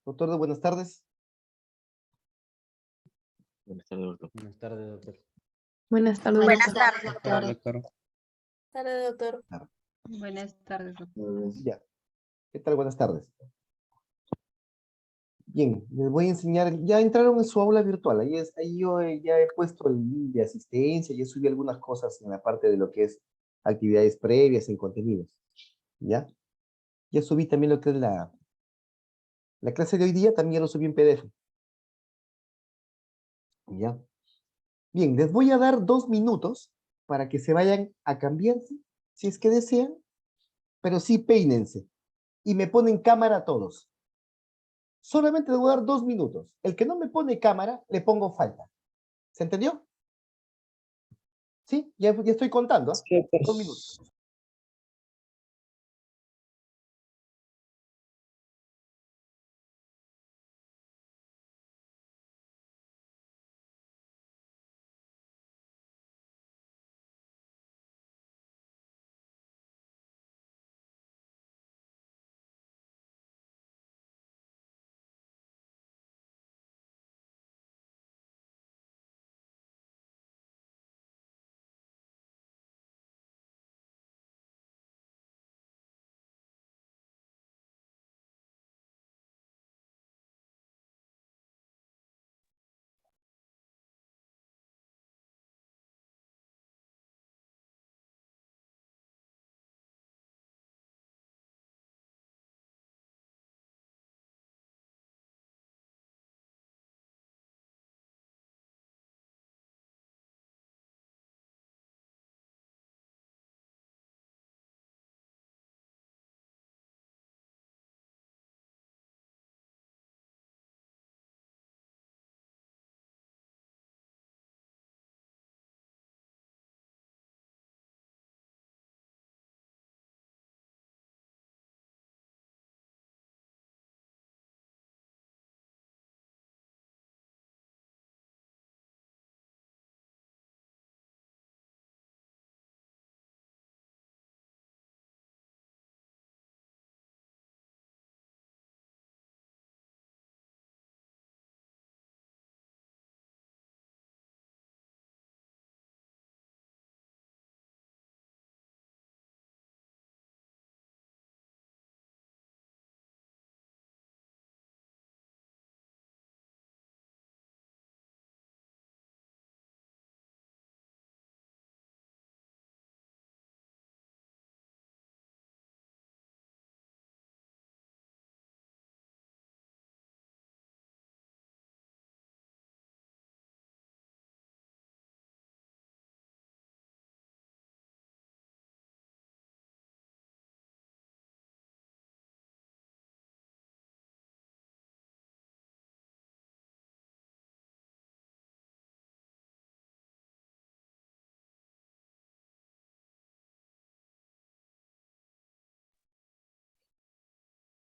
Doctor, buenas tardes. Buenas tardes, doctor. Buenas tardes, doctor. Buenas tardes, Buenas doctor. tardes, doctor. Doctor. Tardes, doctor. Buenas tardes, doctor. Ya. ¿Qué tal? Buenas tardes. Bien, les voy a enseñar, ya entraron en su aula virtual, ahí yo ya he puesto el link de asistencia, ya subí algunas cosas en la parte de lo que es actividades previas en contenidos, ¿ya? Ya subí también lo que es la clase de hoy día, también lo subí en PDF, ¿ya? Bien, les voy a dar 2 minutos para que se vayan a cambiarse, si es que desean, pero sí peínense y me ponen cámara todos. Solamente les voy a dar 2 minutos. El que no me pone cámara, le pongo falta. ¿Se entendió? ¿Sí? Ya estoy contando, ¿ah? Sí, 2 minutos.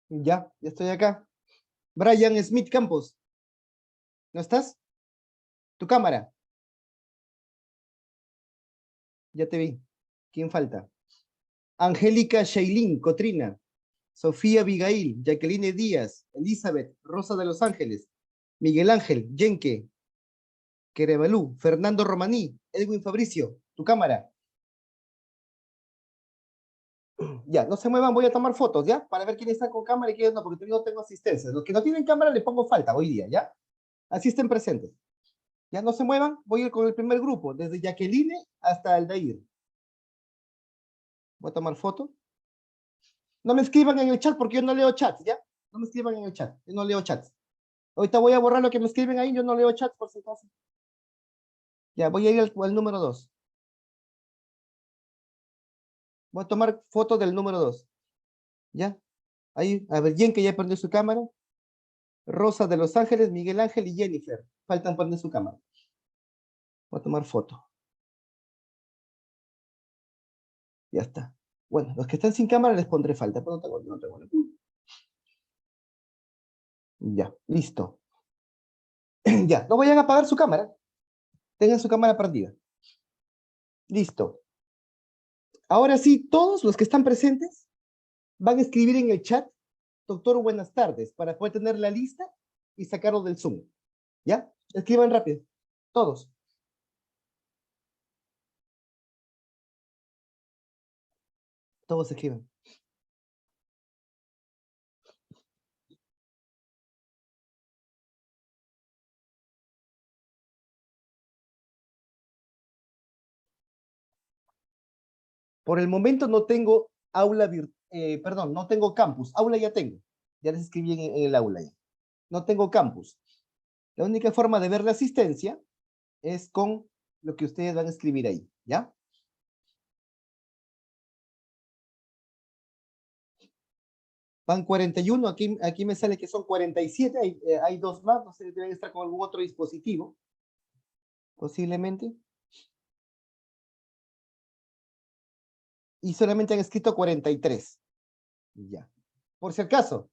Ya estoy acá. Brian Smith Campos, ¿no estás? Tu cámara. Ya te vi. ¿Quién falta? Angélica Shailin Cotrina, Sofía Abigail, Jacqueline Díaz, Elizabeth, Rosa de los Ángeles, Miguel Ángel, Yenke, Querevalú, Fernando Romaní, Edwin Fabricio, tu cámara. Ya, no se muevan, voy a tomar fotos, ¿ya? Para ver quién está con cámara y quién no, porque todavía no tengo asistencia. Los que no tienen cámara les pongo falta hoy día, ¿ya? Así estén presentes. Ya no se muevan, voy a ir con el primer grupo, desde Jacqueline hasta Aldair. Voy a tomar foto. No me escriban en el chat porque yo no leo chats, ¿ya? No me escriban en el chat, yo no leo chats. Ahorita voy a borrar lo que me escriben ahí, yo no leo chats por si acaso. Ya, voy a ir al número 2. Voy a tomar foto del número 2. ¿Ya? Ahí, a ver, Jen que ya prendió su cámara. Rosa de Los Ángeles, Miguel Ángel y Jennifer. Faltan prender su cámara. Voy a tomar foto. Ya está. Bueno, los que están sin cámara les pondré falta, pero no tengo. Ya, listo. Ya, no vayan a apagar su cámara. Tengan su cámara prendida. Listo. Ahora sí, todos los que están presentes van a escribir en el chat, doctor, buenas tardes, para poder tener la lista y sacarlo del Zoom. ¿Ya? Escriban rápido. Todos. Todos escriban. Por el momento no tengo aula perdón, no tengo campus. Aula ya tengo. Ya les escribí en el aula ya. No tengo campus. La única forma de ver la asistencia es con lo que ustedes van a escribir ahí, ¿ya? Van 41, aquí me sale que son 47, hay dos más, no sé, deben estar con algún otro dispositivo, posiblemente. Y solamente han escrito 43. Ya. Por si acaso,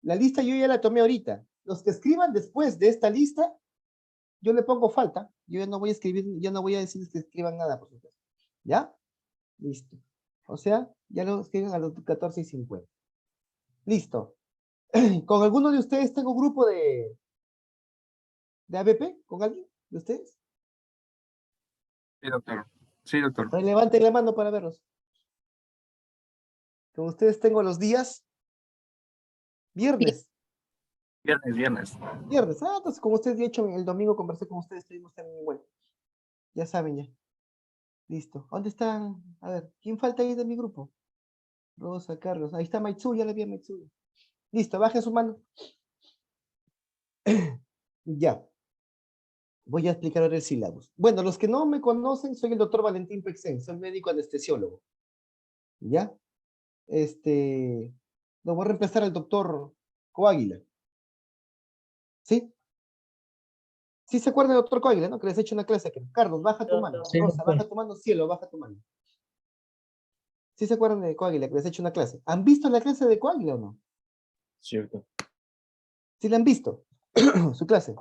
la lista yo ya la tomé ahorita. Los que escriban después de esta lista, yo le pongo falta. Yo ya no voy a escribir, ya no voy a decirles que escriban nada, por supuesto. ¿Ya? Listo. O sea, ya lo escriben a los 14:50. Listo. ¿Con alguno de ustedes tengo grupo de ABP? ¿Con alguien de ustedes? Sí, doctor. Sí, doctor. Levanten la mano para verlos. Con ustedes tengo los días viernes. Viernes. Viernes. Ah, entonces con ustedes, de hecho, el domingo conversé con ustedes, estuvimos también igual. Ya saben ya. Listo. ¿Dónde están? A ver, ¿quién falta ahí de mi grupo? Rosa, Carlos. Ahí está Maitsu, ya le vi a Maitsu. Listo, bajen su mano. Ya. Voy a explicar ahora el sílabus. Bueno, los que no me conocen, soy el doctor Valentín Pexén, soy médico anestesiólogo. ¿Ya? Lo voy a reemplazar al doctor Coáguila. ¿Sí? ¿Sí se acuerdan del doctor Coáguila, no? Que les he hecho una clase aquí. Carlos, baja tu mano. Sí, Rosa, doctor. baja tu mano. Cielo, baja tu mano. ¿Sí se acuerdan de Coáguila, que les he hecho una clase? ¿Han visto la clase de Coáguila o no? Cierto. ¿Sí la han visto? Su clase.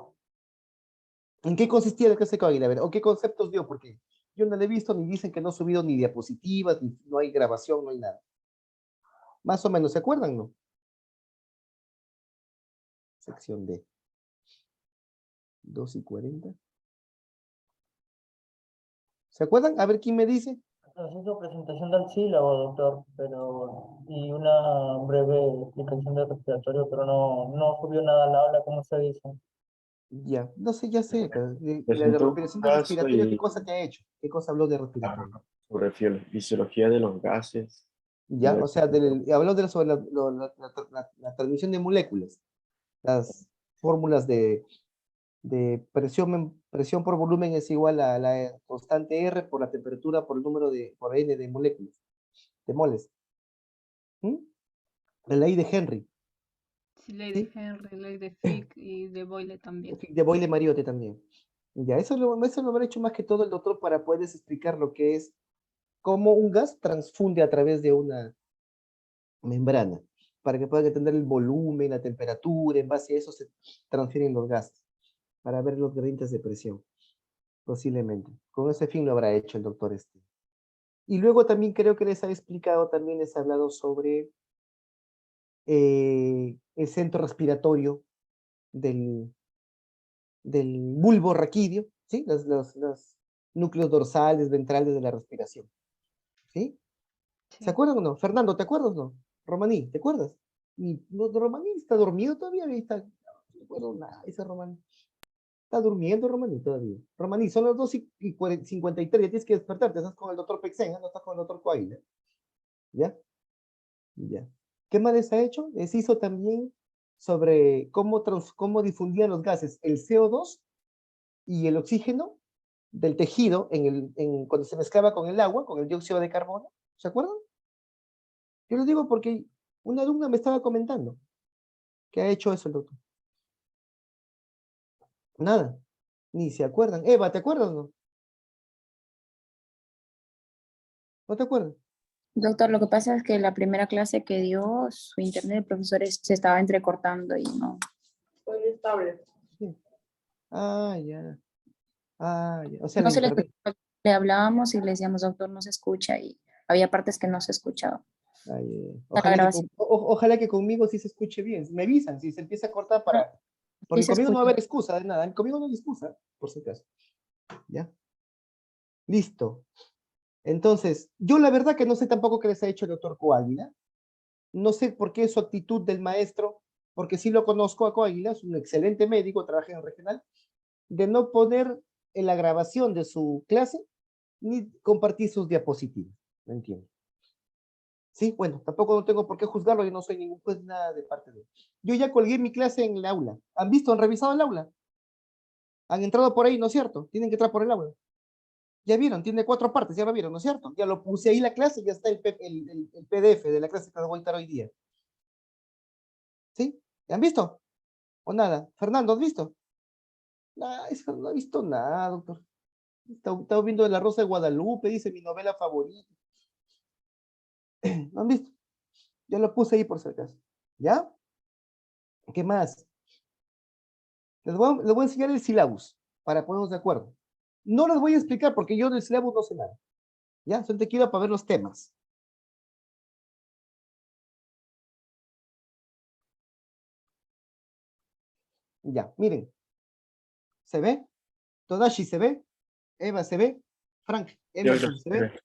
¿En qué consistía la clase de Coáguila? A ver, ¿o qué conceptos dio? Porque yo no la he visto, ni dicen que no ha subido ni diapositivas, ni no hay grabación, no hay nada. Más o menos, ¿se acuerdan, no? Sección D. 2:40. ¿Se acuerdan? A ver quién me dice. Hizo presentación del sílabo, doctor, pero y una breve explicación del respiratorio, pero no subió nada a la aula, como se dice. Ya, no sé, ya sé, pero la de Presentó un respiración de caso respiratorio, ¿qué y cosa te ha hecho? ¿Qué cosa habló de respiratorio? sobre fisiología de los gases. Ya, o sea, habló sobre la transmisión de moléculas, las fórmulas de presión por volumen es igual a la constante R por la temperatura por el número por N de moléculas, de moles. ¿Mm? La ley de Henry, Sí, ley de ¿sí? Henry, ley de Fick y de Boyle también. De Boyle-Mariotte también. Ya, eso lo habrá hecho más que todo el doctor para poderles explicar lo que es cómo un gas transfunde a través de una membrana, para que puedan entender el volumen, la temperatura, en base a eso se transfieren los gases, para ver los gradientes de presión, posiblemente. Con ese fin lo habrá hecho el doctor este. Y luego también creo que les ha explicado, también les ha hablado sobre el centro respiratorio del, del bulbo raquídeo, ¿sí? Los núcleos dorsales, ventrales de la respiración, ¿sí? ¿Se Sí. acuerdan o no? Fernando, ¿te acuerdas o no? Romaní, ¿te acuerdas? Y no, Romaní está dormido todavía, ahí está. No me acuerdo nada, ese Romaní. Está durmiendo Romaní todavía. Romaní, son las 2:53, ya tienes que despertarte, estás con el doctor Pexen, no estás con el doctor Coaila. ¿Ya? Ya. ¿Qué más les ha hecho? Les hizo también sobre cómo difundían los gases, el CO2 y el oxígeno del tejido cuando se mezclaba con el agua, con el dióxido de carbono. ¿Se acuerdan? Yo lo digo porque una alumna me estaba comentando que ha hecho eso el doctor. Nada, ni se acuerdan. Eva, ¿te acuerdas o no? ¿No te acuerdas? Doctor, lo que pasa es que la primera clase que dio, su internet de profesores se estaba entrecortando y no. Fue estable. Sí. Ah, ya. Ah, ya. O sea, la No se le internet. escuchaba. Le hablábamos y le decíamos, doctor, no se escucha y había partes que no se escuchaba. Ay, La grabación. ojalá que conmigo sí se escuche bien. Me avisan si se empieza a cortar No, para. sí Porque se conmigo no va a escucha. haber excusa de nada. Conmigo no hay excusa, por si acaso. ¿Ya? Listo. Entonces, yo la verdad que no sé tampoco qué les ha hecho el doctor Coáguila. No sé por qué su actitud del maestro, porque sí lo conozco a Coáguila, es un excelente médico, trabaja en el regional, de no poner en la grabación de su clase ni compartir sus diapositivas. No entiendo. Sí, bueno, tampoco no tengo por qué juzgarlo, yo no soy ningún juez, nada de parte de él. Yo ya colgué mi clase en el aula. ¿Han visto? ¿Han revisado el aula? Han entrado por ahí, ¿no es cierto? Tienen que entrar por el aula. Ya vieron, tiene 4 partes, ya lo vieron, ¿no es cierto? Ya lo puse ahí la clase, ya está el PDF de la clase que voy a dar hoy día. ¿Sí? ¿Han visto? ¿O nada? Fernando, ¿has visto? No, no he visto nada, doctor. Estaba viendo La Rosa de Guadalupe, dice mi novela favorita. ¿No han visto? Ya lo puse ahí por si acaso. ¿Ya? ¿Qué más? Les voy a enseñar el sílabus para ponernos de acuerdo. No les voy a explicar porque yo del sílabus no sé nada. ¿Ya? Solamente quiero para ver los temas. Ya, miren. ¿Se ve? Todashi se ve. Eva se ve. Frank, Sí, doctor. Emerson se ve.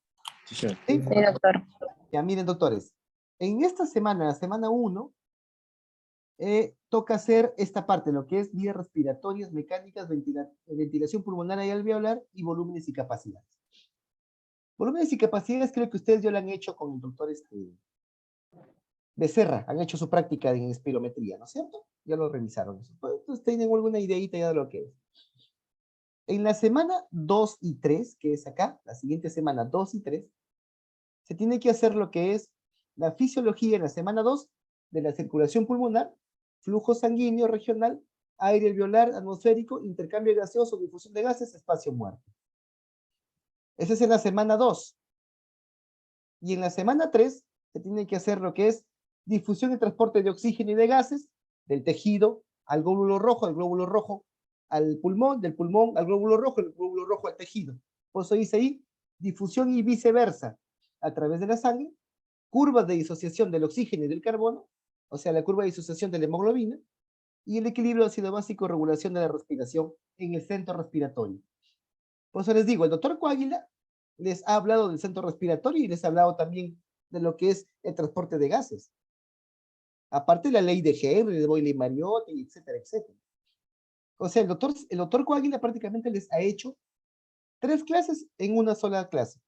Sí, señor. ¿Sí? Sí, doctor. Ya, miren, doctores. En esta semana, semana 1, toca hacer esta parte, lo que es vías respiratorias, mecánicas, ventilación pulmonar y alveolar y volúmenes y capacidades. Volúmenes y capacidades creo que ustedes ya lo han hecho con el doctor Becerra, han hecho su práctica en espirometría, ¿no es cierto? Ya lo revisaron. Entonces tienen alguna ideita ya de lo que es. En la semana 2 y 3, que es acá, la siguiente semana 2 y 3, se tiene que hacer lo que es la fisiología en la semana 2 de la circulación pulmonar, flujo sanguíneo regional, aire alveolar, atmosférico, intercambio gaseoso, difusión de gases, espacio muerto. Esa es en la semana 2. Y en la semana 3 se tiene que hacer lo que es difusión y transporte de oxígeno y de gases del tejido al glóbulo rojo al pulmón, del pulmón al glóbulo rojo, del glóbulo rojo al tejido. Por eso dice ahí, difusión y viceversa a través de la sangre, curvas de disociación del oxígeno y del carbono, o sea, la curva de disociación de la hemoglobina, y el equilibrio ácido básico, regulación de la respiración en el centro respiratorio. Por eso les digo, el doctor Coáguila les ha hablado del centro respiratorio y les ha hablado también de lo que es el transporte de gases. Aparte de la ley de Henry, de Boyle-Mariotti, etcétera, etcétera. O sea, el doctor Coáguila prácticamente les ha hecho 3 clases en una sola clase.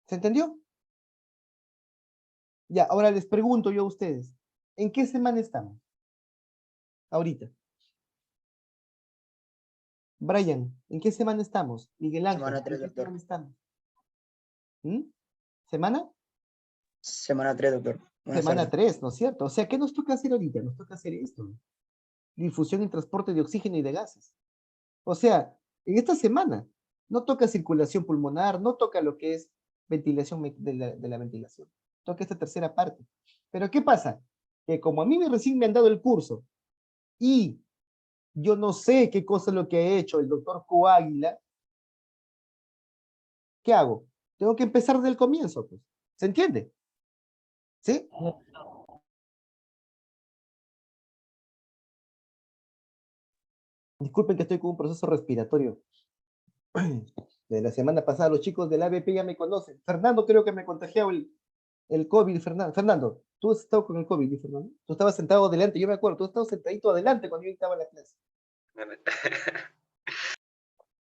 ¿Se entendió? Ya, ahora les pregunto yo a ustedes, ¿en qué semana estamos? Ahorita. Brian, ¿en qué semana estamos? Miguel Ángel, Semana 3, ¿en qué doctor. semana estamos? ¿Mm? ¿Semana? Semana 3, doctor. Buenas Semana tardes. 3, ¿no es cierto? O sea, ¿qué nos toca hacer ahorita? Nos toca hacer esto. Difusión y transporte de oxígeno y de gases. O sea, en esta semana no toca circulación pulmonar, no toca lo que es ventilación de la ventilación. Toca esta tercera parte. Pero ¿qué pasa? Que como a mí recién me han dado el curso y yo no sé qué cosa es lo que ha hecho el doctor Coáguila, ¿qué hago? Tengo que empezar desde el comienzo, pues. ¿Se entiende? ¿Sí? Disculpen que estoy con un proceso respiratorio. De la semana pasada, los chicos del ABP ya me conocen. Fernando creo que me contagió el COVID, Fernando. Fernando, tú has estado con el COVID, ¿sí, Fernando? Tú estabas sentado adelante, yo me acuerdo, tú estabas sentadito adelante cuando yo estaba en la clase.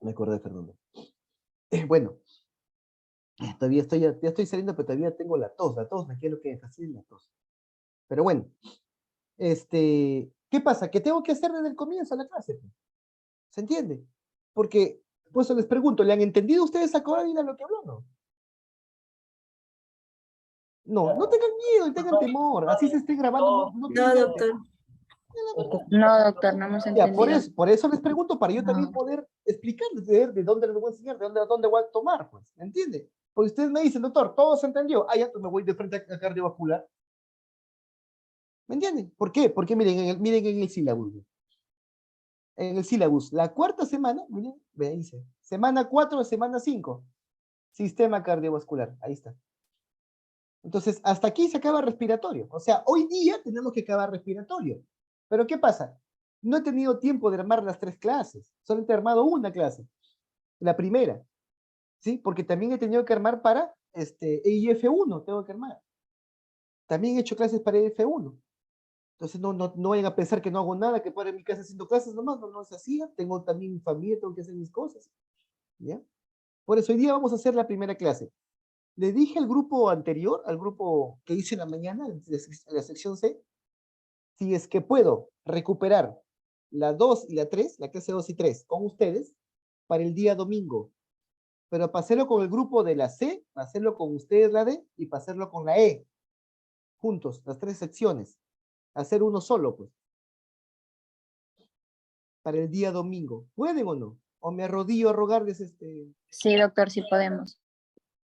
Me acordé, Fernando. Bueno, todavía ya estoy saliendo, pero todavía tengo la tos me quiero que fastidia la tos. Pero bueno, ¿qué pasa? Que tengo que hacer desde el comienzo la clase, pues. ¿Se entiende? Porque, pues les pregunto, ¿le han entendido ustedes a Coáguila lo que habló, no? No, no tengan miedo y tengan temor, así se esté grabando, no No, No, tengan temor. doctor. es que No, doctor, no hemos Ya, entendido. por eso les pregunto, para yo también No. poder explicarles de dónde les voy a enseñar, de dónde voy a tomar, pues, ¿me entiende? Porque ustedes me dicen, doctor, todo se entendió, ya, pues me voy de frente a cardiovascular. ¿Me entienden? ¿Por qué? Porque miren en el sílabus. En el sílabus, la cuarta semana, miren, ve ahí dice, semana 4, semana 5, sistema cardiovascular, ahí está. Entonces, hasta aquí se acaba respiratorio. O sea, hoy día tenemos que acabar respiratorio. Pero ¿qué pasa? No he tenido tiempo de armar las 3 clases. Solamente he armado una clase. La primera. ¿Sí? Porque también he tenido que armar para EIF1. Tengo que armar. También he hecho clases para EIF1. Entonces, no vayan a pensar que no hago nada, que paro en mi casa haciendo clases nomás. No es así. Tengo también mi familia, tengo que hacer mis cosas. ¿Ya? Por eso hoy día vamos a hacer la primera clase. Le dije al grupo anterior, al grupo que hice en la mañana, la sección C, si es que puedo recuperar la 2 y la 3, la clase 2 y 3, con ustedes, para el día domingo. Pero para hacerlo con el grupo de la C, para hacerlo con ustedes la D, y para hacerlo con la E, juntos, las 3 secciones. Hacer uno solo, pues. Para el día domingo. ¿Pueden o no? O me arrodillo a rogarles Sí, doctor, sí podemos.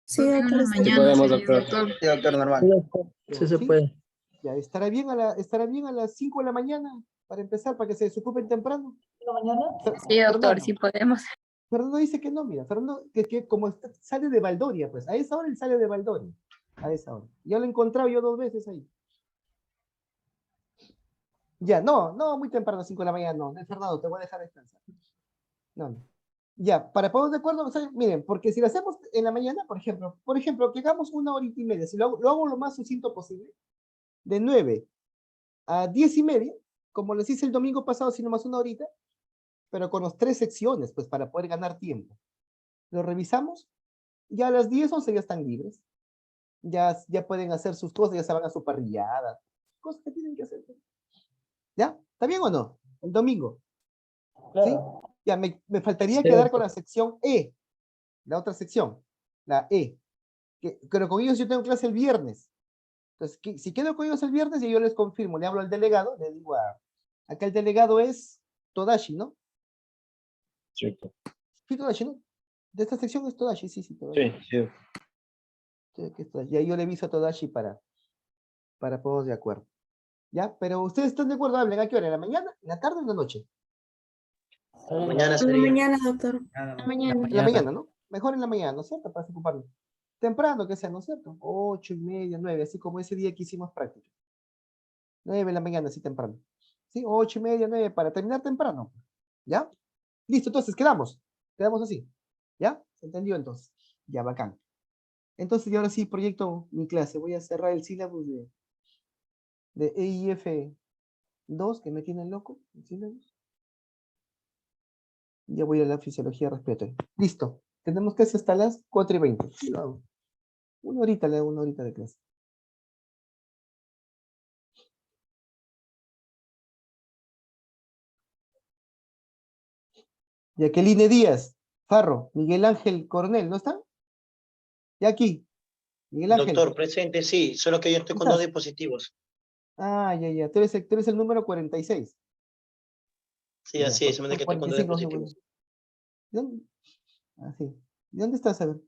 Sí, doctor, está Sí bien. podemos, doctor. Sí, doctor, normal. Sí, doctor, sí se ¿Sí? puede. Ya, estará bien a las 5 de la mañana para empezar, para que se desocupen temprano. ¿En la mañana? Sí, doctor, Fernando, sí podemos. Fernando dice que no, mira, Fernando, que como sale de Valdoria, pues, a esa hora él sale de Valdoria, a esa hora. Ya lo he encontrado yo 2 veces ahí. Ya, no, muy temprano, 5 de la mañana, no, Fernando, te voy a dejar descansar. No. Ya, para ponernos de acuerdo, o sea, miren, porque si lo hacemos en la mañana, por ejemplo, que hagamos 1 horita y media, si lo hago lo más sucinto posible, de 9 a 10:30, como les hice el domingo pasado, sino más 1 horita, pero con las 3 secciones, pues para poder ganar tiempo. Lo revisamos, ya a las 10, 11 ya están libres, ya pueden hacer sus cosas, ya se van a su parrillada, cosas que tienen que hacer. ¿Ya? ¿Está bien o no? El domingo. ¿Sí? Claro. Ya, me faltaría Sí, quedar con doctor. la sección E, la otra sección, la E. Pero con ellos yo tengo clase el viernes. Entonces, si quedo con ellos el viernes, y yo les confirmo, le hablo al delegado, le digo acá el delegado es Todashi, ¿no? Cierto. Sí, Todashi, ¿no? De esta sección es Todashi, sí, Todashi. Sí, sí. Sí, aquí es Todashi. Y ahí yo le aviso a Todashi para todos de acuerdo. ¿Ya? Pero ustedes están de acuerdo, hablen, ¿a qué hora? ¿En la mañana, en la tarde o en la noche? Sí, Mañana En la sería. mañana, doctor. La mañana. En la mañana, ¿no? Mejor en la mañana, ¿no es cierto? Para ocuparnos. Temprano que sea, ¿no es cierto? 8:30, 9, así como ese día que hicimos práctica. 9 de la mañana, así temprano. ¿Sí? 8:30, 9, para terminar temprano. ¿Ya? Listo, entonces quedamos. Quedamos así. ¿Ya? ¿Se entendió entonces? Ya, bacán. Entonces, y ahora sí, proyecto mi clase. Voy a cerrar el sílabus de EIF 2, que me tienen loco. El sílabus. Ya voy a la fisiología respiratoria. Listo. Tenemos clase hasta las 4:20. Sí, lo hago. 1 horita, le hago 1 horita de clase. Jacqueline Díaz, Farro, Miguel Ángel Coronel, ¿no están? Ya aquí, Miguel Ángel. Doctor, presente, sí, solo que yo estoy con ¿Estás? 2 dispositivos. Ah, ya. Tú eres el número 46. Sí, Ya, así es, solamente que estoy con 2 45, no sé, bueno. dispositivos. ¿De dónde? Ah, sí. ¿De dónde estás? A ver.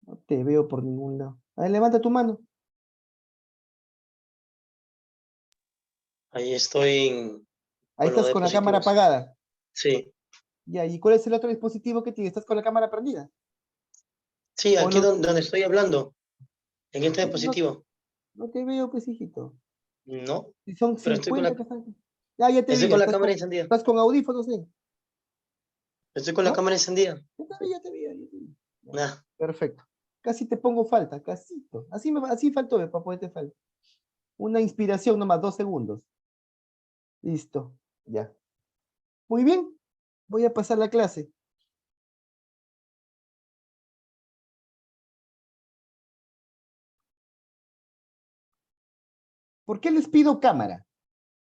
No te veo por ningún lado. A ver, levanta tu mano. Ahí estoy Ahí con los estás con la cámara dispositivos. apagada. Sí, Ya, ¿y cuál es el otro dispositivo que tienes? ¿Estás con la cámara prendida? sí, ¿O aquí no? donde estoy hablando, en este No, dispositivo. no te veo, pues, hijito. No, Si son pero estoy con 50 que están. Ya te estoy vi, con ya. la cámara encendida. Estás con audífonos, sí. Estoy con la ¿No? cámara encendida. Ya te vi. Ya. Ah, Perfecto. Casi te pongo falta, casito. Así faltó para poderte falta. Una inspiración nomás, 2 segundos. Listo, ya. Muy bien, voy a pasar la clase. ¿Por qué les pido cámara?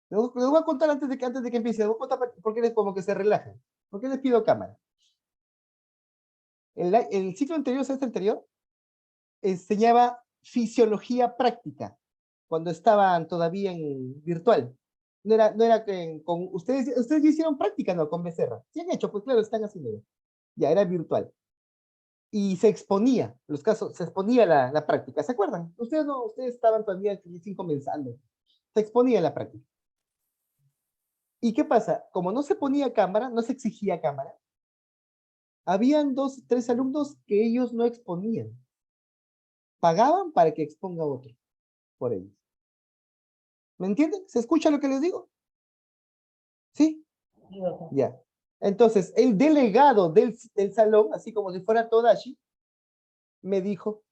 Les voy a contar antes de que empiece. Les voy a contar por qué les como que se relajan. ¿Por qué les pido cámara? El ciclo anterior, semestre anterior, enseñaba fisiología práctica cuando estaban todavía en virtual. No era con ustedes ya hicieron práctica, ¿no? Con Becerra. Sí han hecho, pues claro, están haciendo. Ya era virtual. Y se exponía, los casos, se exponía la práctica. ¿Se acuerdan? Ustedes no, ustedes estaban todavía recién comenzando. Se exponía la práctica. ¿Y qué pasa? Como no se ponía cámara, no se exigía cámara, habían 2, 3 alumnos que ellos no exponían. Pagaban para que exponga otro por ellos. ¿Me entienden? ¿Se escucha lo que les digo? ¿Sí? Sí, doctor. Ya. Entonces, el delegado del salón, así como si fuera Todashi, me dijo,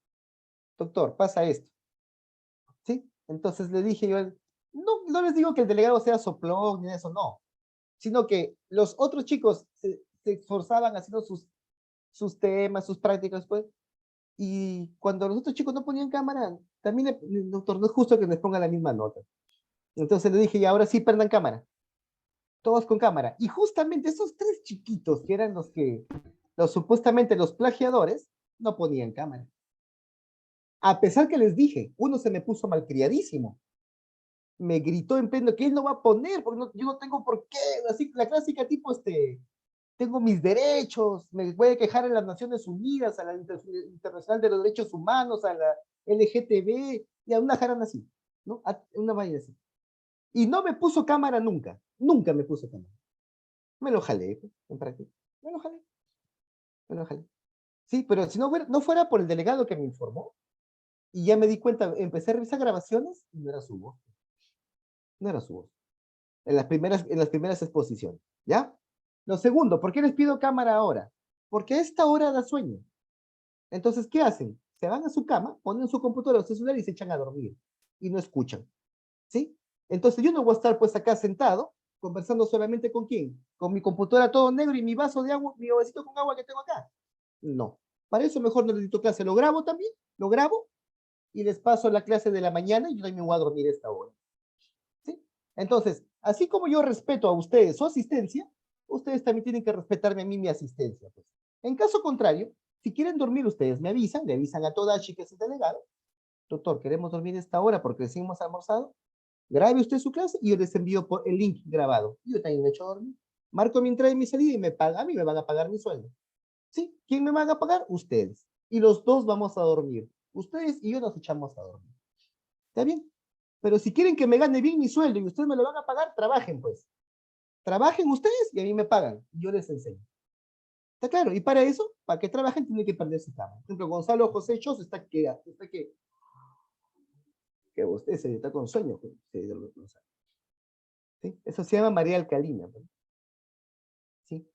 doctor, pasa esto. ¿Sí? Entonces le dije yo, no les digo que el delegado sea soplón ni eso, no. sino que los otros chicos se esforzaban haciendo sus temas, sus prácticas, pues, y cuando los otros chicos no ponían cámara, también, doctor, no es justo que les pongan la misma nota. Entonces le dije, y ahora sí prendan cámara. Todos con cámara. Y justamente esos 3 chiquitos, que eran supuestamente los plagiadores, no ponían cámara. A pesar que les dije, uno se me puso malcriadísimo. Me gritó en pleno que él no va a poner, porque yo no tengo por qué. Así, la clásica tipo, tengo mis derechos, me voy a quejar en las Naciones Unidas, a la Internacional de los Derechos Humanos, a la LGTB, y a una jarana así, ¿no? A una vaina así. Y no me puso cámara nunca, nunca me puso cámara. Me lo jalé, pues, en práctica. Me lo jalé. Me lo jalé. Sí, pero si no fuera por el delegado que me informó, y ya me di cuenta, empecé a revisar grabaciones, y no era su voz. No era su voz. En las primeras exposiciones, ¿ya? Lo segundo, ¿por qué les pido cámara ahora? Porque a esta hora da sueño. Entonces, ¿qué hacen? Se van a su cama, ponen su computadora o su celular y se echan a dormir. Y no escuchan. ¿Sí? Entonces, yo no voy a estar pues acá sentado, conversando solamente con quién. Con mi computadora todo negro y mi vaso de agua, mi vasito con agua que tengo acá. No. Para eso mejor no necesito clase. Lo grabo también, lo grabo y les paso la clase de la mañana y yo también me voy a dormir a esta hora. ¿Sí? Entonces, así como yo respeto a ustedes su asistencia, ustedes también tienen que respetarme a mí mi asistencia. Pues. En caso contrario, si quieren dormir ustedes me avisan, le avisan a Todashi que es el delegado, doctor, queremos dormir a esta hora porque recién hemos almorzado, grabe usted su clase y yo les envío por el link grabado. Yo también me echo a dormir. Marco mi entrada y mi salida y me paga, a mí me van a pagar mi sueldo. ¿Sí? ¿Quién me van a pagar? Ustedes. Y los dos vamos a dormir. Ustedes y yo nos echamos a dormir. ¿Está bien? Pero si quieren que me gane bien mi sueldo y ustedes me lo van a pagar, trabajen pues. Trabajen ustedes y a mí me pagan. Y yo les enseño. ¿Está claro? Y para eso, para que trabajen, tienen que perder su cama. Por ejemplo, Gonzalo José Chos está que usted se está con sueño. Pues, ¿sí? Eso se llama María Alcalina. Pues. ¿Sí?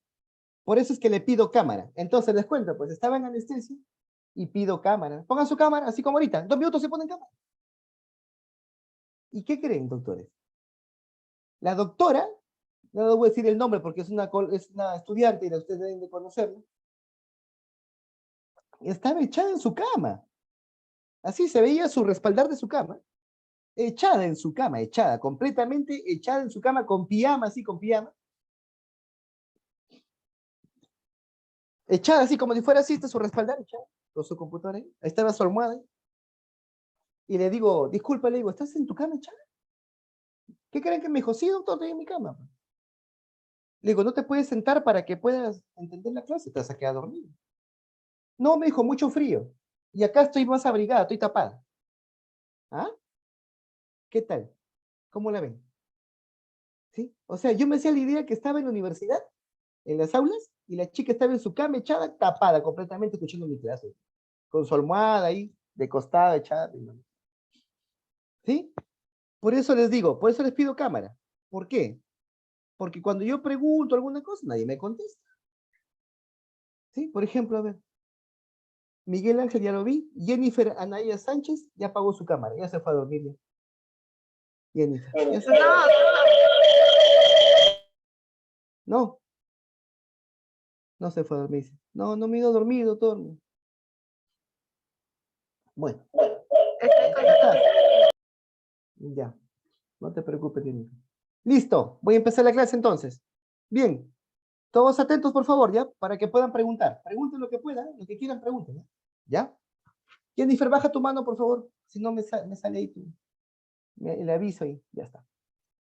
Por eso es que le pido cámara. Entonces les cuento, pues estaba en anestesia y pido cámara. Pongan su cámara, así como ahorita. 2 minutos se ponen cámara. ¿Y qué creen, doctores? La doctora, no les voy a decir el nombre porque es una estudiante y ustedes deben de conocerla, estaba echada en su cama. Así se veía su respaldar de su cama. Echada en su cama, echada, completamente echada en su cama, con pijama, así, con pijama. Echada así, como si fuera así, está su respaldar, echada, con su computadora ahí. Ahí estaba su almohada. Y le digo, disculpa, le digo, ¿estás en tu cama echada? ¿Qué creen que me dijo? Sí, doctor, estoy en mi cama. Le digo, ¿no te puedes sentar para que puedas entender la clase? Te vas a quedar dormido. No, me dijo, mucho frío. Y acá estoy más abrigada, estoy tapada. ¿Ah? ¿Qué tal? ¿Cómo la ven? ¿Sí? O sea, yo me hacía la idea que estaba en la universidad, en las aulas, y la chica estaba en su cama echada, tapada, completamente escuchando mi clase. Con su almohada ahí, de costado, echada. ¿Sí? Por eso les digo, por eso les pido cámara. ¿Por qué? Porque cuando yo pregunto alguna cosa, nadie me contesta. ¿Sí? Por ejemplo, a ver. Miguel Ángel ya lo vi. Jennifer Anaya Sánchez ya apagó su cámara. Ya se fue a dormir ya. Jennifer. ¿Ya se... No. No se fue a dormir. No, no me he ido a dormir, doctor. Bueno. Ya. No te preocupes, Jennifer. Listo. Voy a empezar la clase entonces. Bien. Todos atentos, por favor, ¿ya? Para que puedan preguntar. Pregunten lo que puedan, lo que quieran, pregunten, ¿ya? ¿Ya? Jennifer, baja tu mano, por favor. Si no, me sale ahí le aviso y ya está.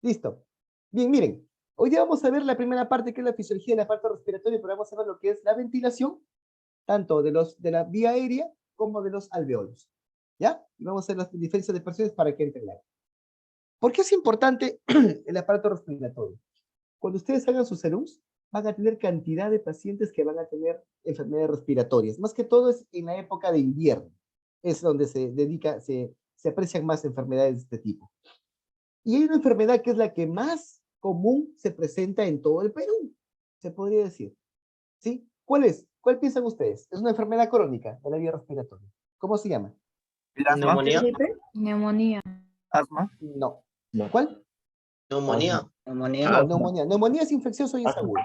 Listo. Bien, miren. Hoy día vamos a ver la primera parte, que es la fisiología del aparato respiratorio, pero vamos a ver lo que es la ventilación, tanto de la vía aérea como de los alveolos. ¿Ya? Y vamos a ver las diferencias de presiones para que entren ahí. ¿Por qué es importante el aparato respiratorio? Cuando ustedes hagan sus CERUMs, van a tener cantidad de pacientes que van a tener enfermedades respiratorias. Más que todo es en la época de invierno. Es donde se aprecian más enfermedades de este tipo. Y hay una enfermedad que es la que más común se presenta en todo el Perú, se podría decir. ¿Sí? ¿Cuál es? ¿Cuál piensan ustedes? Es una enfermedad crónica de la vía respiratoria. ¿Cómo se llama? ¿Neumonía? Neumonía. ¿Asma? No. No. ¿Cuál? Neumonía. Neumonía. No, neumonía. Neumonía es infeccioso y es Asma. agudo.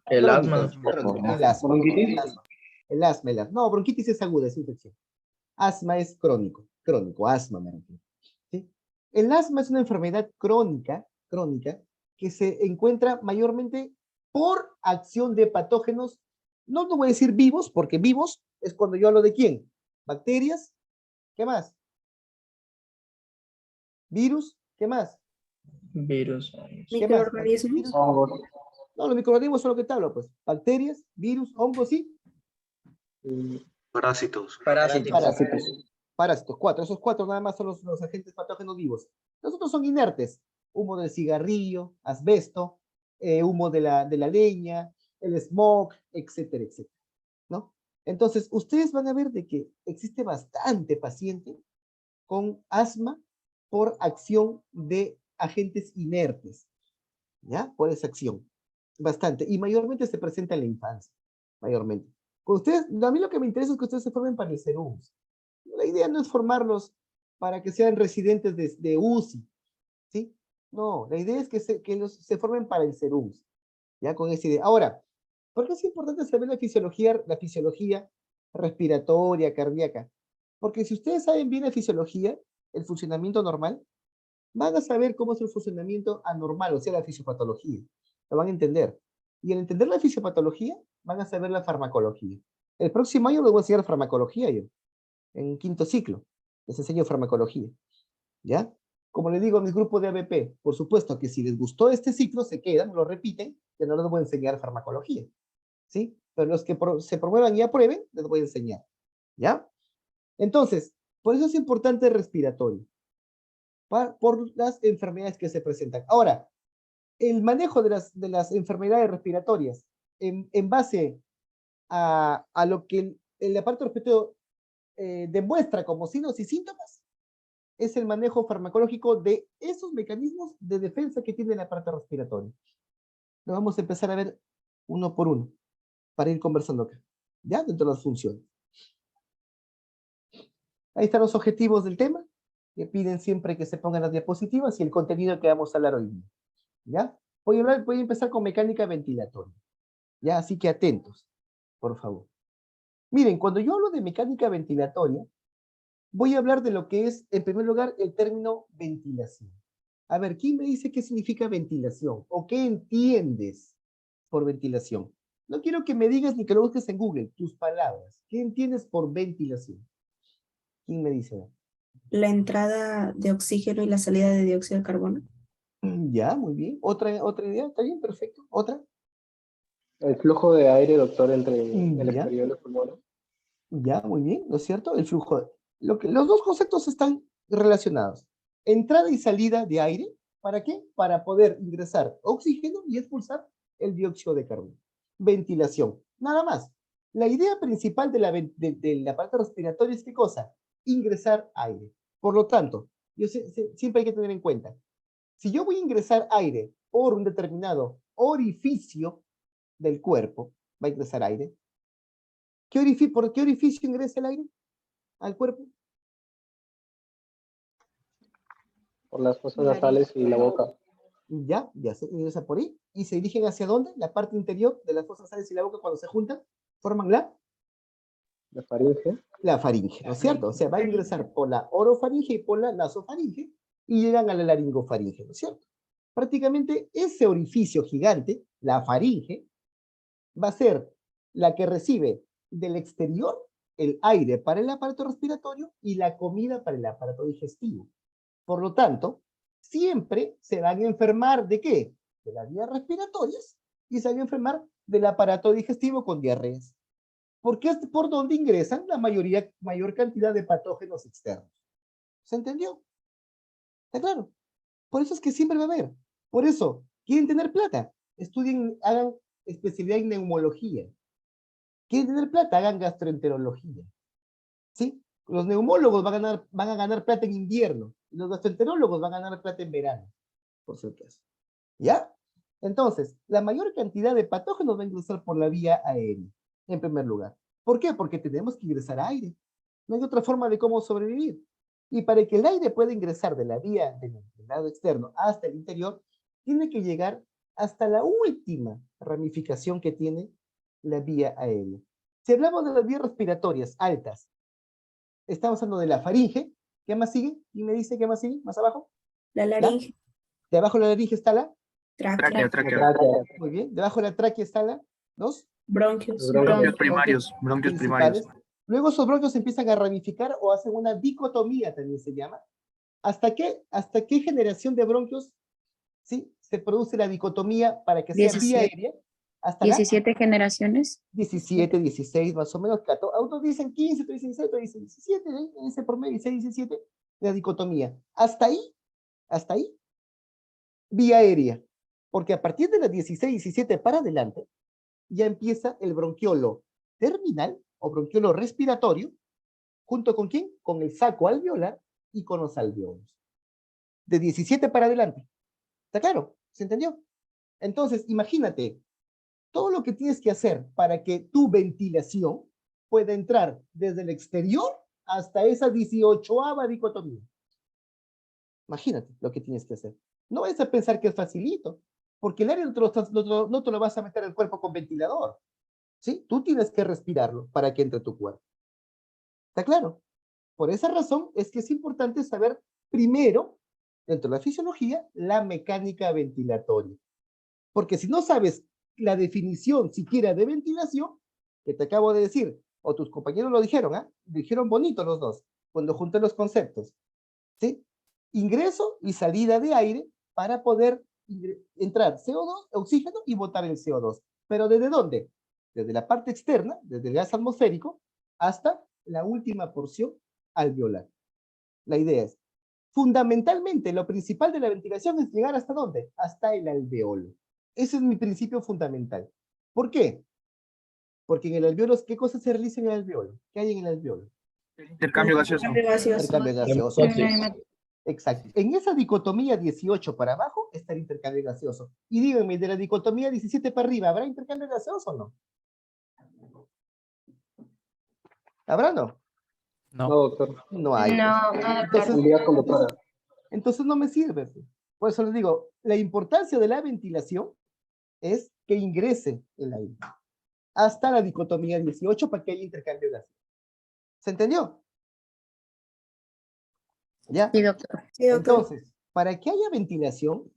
El Crónico, asma. es crónico. No. El asma. ¿Bronquitis? El asma. No, bronquitis es aguda, es infección. Asma es crónico. Crónico, asma me refiero. ¿Sí? El asma es una enfermedad crónica, que se encuentra mayormente por acción de patógenos, no te voy a decir vivos, porque vivos es cuando yo hablo de quién. Bacterias, ¿qué más? Virus, ¿qué más? Virus. ¿Qué más? Microorganismos. Virus. Hongos. No, los microorganismos son lo que te hablo, pues. Bacterias, virus, hongos y Parásitos. parásitos. 4. Esos 4 nada más son los agentes patógenos vivos. Los otros son inertes. Humo del cigarrillo, asbesto, humo de la leña, el smog, etcétera, etcétera. ¿No? Entonces, ustedes van a ver de que existe bastante paciente con asma por acción de agentes inertes. ¿Ya? Por esa acción. Bastante. Y mayormente se presenta en la infancia. Mayormente. Con ustedes, a mí lo que me interesa es que ustedes se formen para el SERUMS. La idea no es formarlos para que sean residentes de UCI. ¿Sí? No, la idea es que se formen para el SERUMS. Ya con esa idea. Ahora, ¿por qué es importante saber la fisiología respiratoria, cardíaca? Porque si ustedes saben bien la fisiología, el funcionamiento normal, van a saber cómo es el funcionamiento anormal, o sea, la fisiopatología. Lo van a entender. Y al entender la fisiopatología, van a saber la farmacología. El próximo año les voy a enseñar farmacología yo, en 5º ciclo. Les enseño farmacología. ¿Ya? Como le digo a mi grupo de ABP, por supuesto que si les gustó este ciclo, se quedan, lo repiten, ya no les voy a enseñar farmacología. ¿Sí? Pero los que se promuevan y aprueben, les voy a enseñar. ¿Ya? Entonces, por eso es importante el respiratorio. Por las enfermedades que se presentan. Ahora, el manejo de las enfermedades respiratorias en base a lo que el aparato respiratorio demuestra como signos y síntomas es el manejo farmacológico de esos mecanismos de defensa que tiene el aparato respiratorio. Lo vamos a empezar a ver uno por uno para ir conversando acá, ¿ya? Dentro de las funciones. Ahí están los objetivos del tema, que piden siempre que se pongan las diapositivas y el contenido que vamos a hablar hoy día. ¿Ya? Voy a empezar con mecánica ventilatoria. ¿Ya? Así que atentos, por favor. Miren, cuando yo hablo de mecánica ventilatoria, voy a hablar de lo que es, en primer lugar, el término ventilación. A ver, ¿quién me dice qué significa ventilación? ¿O qué entiendes por ventilación? No quiero que me digas ni que lo busques en Google, tus palabras. ¿Qué entiendes por ventilación? ¿Quién me dice? La entrada de oxígeno y la salida de dióxido de carbono. Ya, muy bien. ¿Otra idea? ¿Está bien? Perfecto. ¿Otra? El flujo de aire, doctor, entre el Ya. exterior y los pulmones. Ya, muy bien, ¿no es cierto? El flujo. Los dos conceptos están relacionados. Entrada y salida de aire, ¿para qué? Para poder ingresar oxígeno y expulsar el dióxido de carbono. Ventilación, nada más. La idea principal del aparato respiratorio es ¿qué cosa? Ingresar aire. Por lo tanto, siempre hay que tener en cuenta, si yo voy a ingresar aire por un determinado orificio del cuerpo, va a ingresar aire. ¿Por qué orificio ingresa el aire al cuerpo? Por las fosas nasales y la boca. Ya se ingresa por ahí. ¿Y se dirigen hacia dónde? La parte interior de las fosas nasales y la boca cuando se juntan, forman la faringe. La faringe, ¿no es cierto? O sea, va a ingresar por la orofaringe y por la nasofaringe y llegan a la laringofaringe, ¿no es cierto? Prácticamente ese orificio gigante, la faringe, va a ser la que recibe del exterior el aire para el aparato respiratorio y la comida para el aparato digestivo. Por lo tanto, siempre se van a enfermar ¿de qué? De las vías respiratorias y se van a enfermar del aparato digestivo con diarreas. Porque es por donde ingresan la mayor cantidad de patógenos externos. ¿Se entendió? ¿Está claro? Por eso es que siempre va a haber. Por eso, ¿quieren tener plata? Estudien, hagan especialidad en neumología. ¿Quieren tener plata? Hagan gastroenterología. ¿Sí? Los neumólogos van a ganar plata en invierno. Y los gastroenterólogos van a ganar plata en verano. Por si acaso. ¿Ya? Entonces, la mayor cantidad de patógenos va a ingresar por la vía aérea, en primer lugar. ¿Por qué? Porque tenemos que ingresar aire. No hay otra forma de cómo sobrevivir. Y para que el aire pueda ingresar de la vía del lado externo hasta el interior, tiene que llegar hasta la última ramificación que tiene la vía aérea. Si hablamos de las vías respiratorias altas, estamos hablando de la faringe. ¿Qué más sigue? ¿Quién me dice qué más sigue? ¿Más abajo? La laringe, De abajo de la laringe está la... tráquea, Tráquea. Muy bien. Debajo de la tráquea está la... ¿Dos? bronquios, Bronquios Bronquios primarios. Luego esos bronquios empiezan a ramificar o hacen una dicotomía, también se llama. ¿Hasta qué generación de bronquios, sí, se produce la dicotomía para que sea vía 17. aérea? Hasta la 17 generaciones. 17, 16, más o menos, 14. Otros dicen 15, otros dicen 16, otros dicen 17, ¿eh? En ese promedio, 16, 17, la dicotomía. Hasta ahí, vía aérea. Porque a partir de las 16, 17 para adelante, ya empieza el bronquiolo terminal o bronquiolo respiratorio, ¿junto con quién? Con el saco alveolar y con los alveolos. De 17 para adelante. ¿Está claro? ¿Se entendió? Entonces, imagínate, todo lo que tienes que hacer para que tu ventilación pueda entrar desde el exterior hasta esa 18ª dicotomía. Imagínate lo que tienes que hacer. No vayas a pensar que es facilito, porque el aire no te lo vas a meter al cuerpo con ventilador. ¿Sí? Tú tienes que respirarlo para que entre tu cuerpo. ¿Está claro? Por esa razón es que es importante saber primero, dentro de la fisiología, la mecánica ventilatoria. Porque si no sabes la definición siquiera de ventilación, que te acabo de decir, o tus compañeros lo dijeron, ¿ah? Dijeron bonito los dos, cuando junté los conceptos. ¿Sí? Ingreso y salida de aire para poder entrar CO2, oxígeno y botar el CO2. ¿Pero desde dónde? Desde la parte externa, desde el gas atmosférico, hasta la última porción alveolar. La idea es, fundamentalmente, lo principal de la ventilación es llegar ¿hasta dónde? Hasta el alveolo. Ese es mi principio fundamental. ¿Por qué? Porque en el alveolo, ¿qué cosas se realizan en el alveolo? ¿Qué hay en el alveolo? Intercambio gaseoso. Intercambio gaseoso. Exacto. En esa dicotomía 18 para abajo está el intercambio gaseoso. Y díganme, de la dicotomía 17 para arriba, ¿habrá intercambio gaseoso o no? ¿Habrá o no? No, doctor. No hay. No, Un día con doctora. Entonces no me sirve. Por eso les digo, la importancia de la ventilación es que ingrese el aire hasta la dicotomía 18 para que haya intercambio gaseoso. ¿Se entendió? ¿Ya? Sí, doctor. Sí, doctor. Entonces, para que haya ventilación,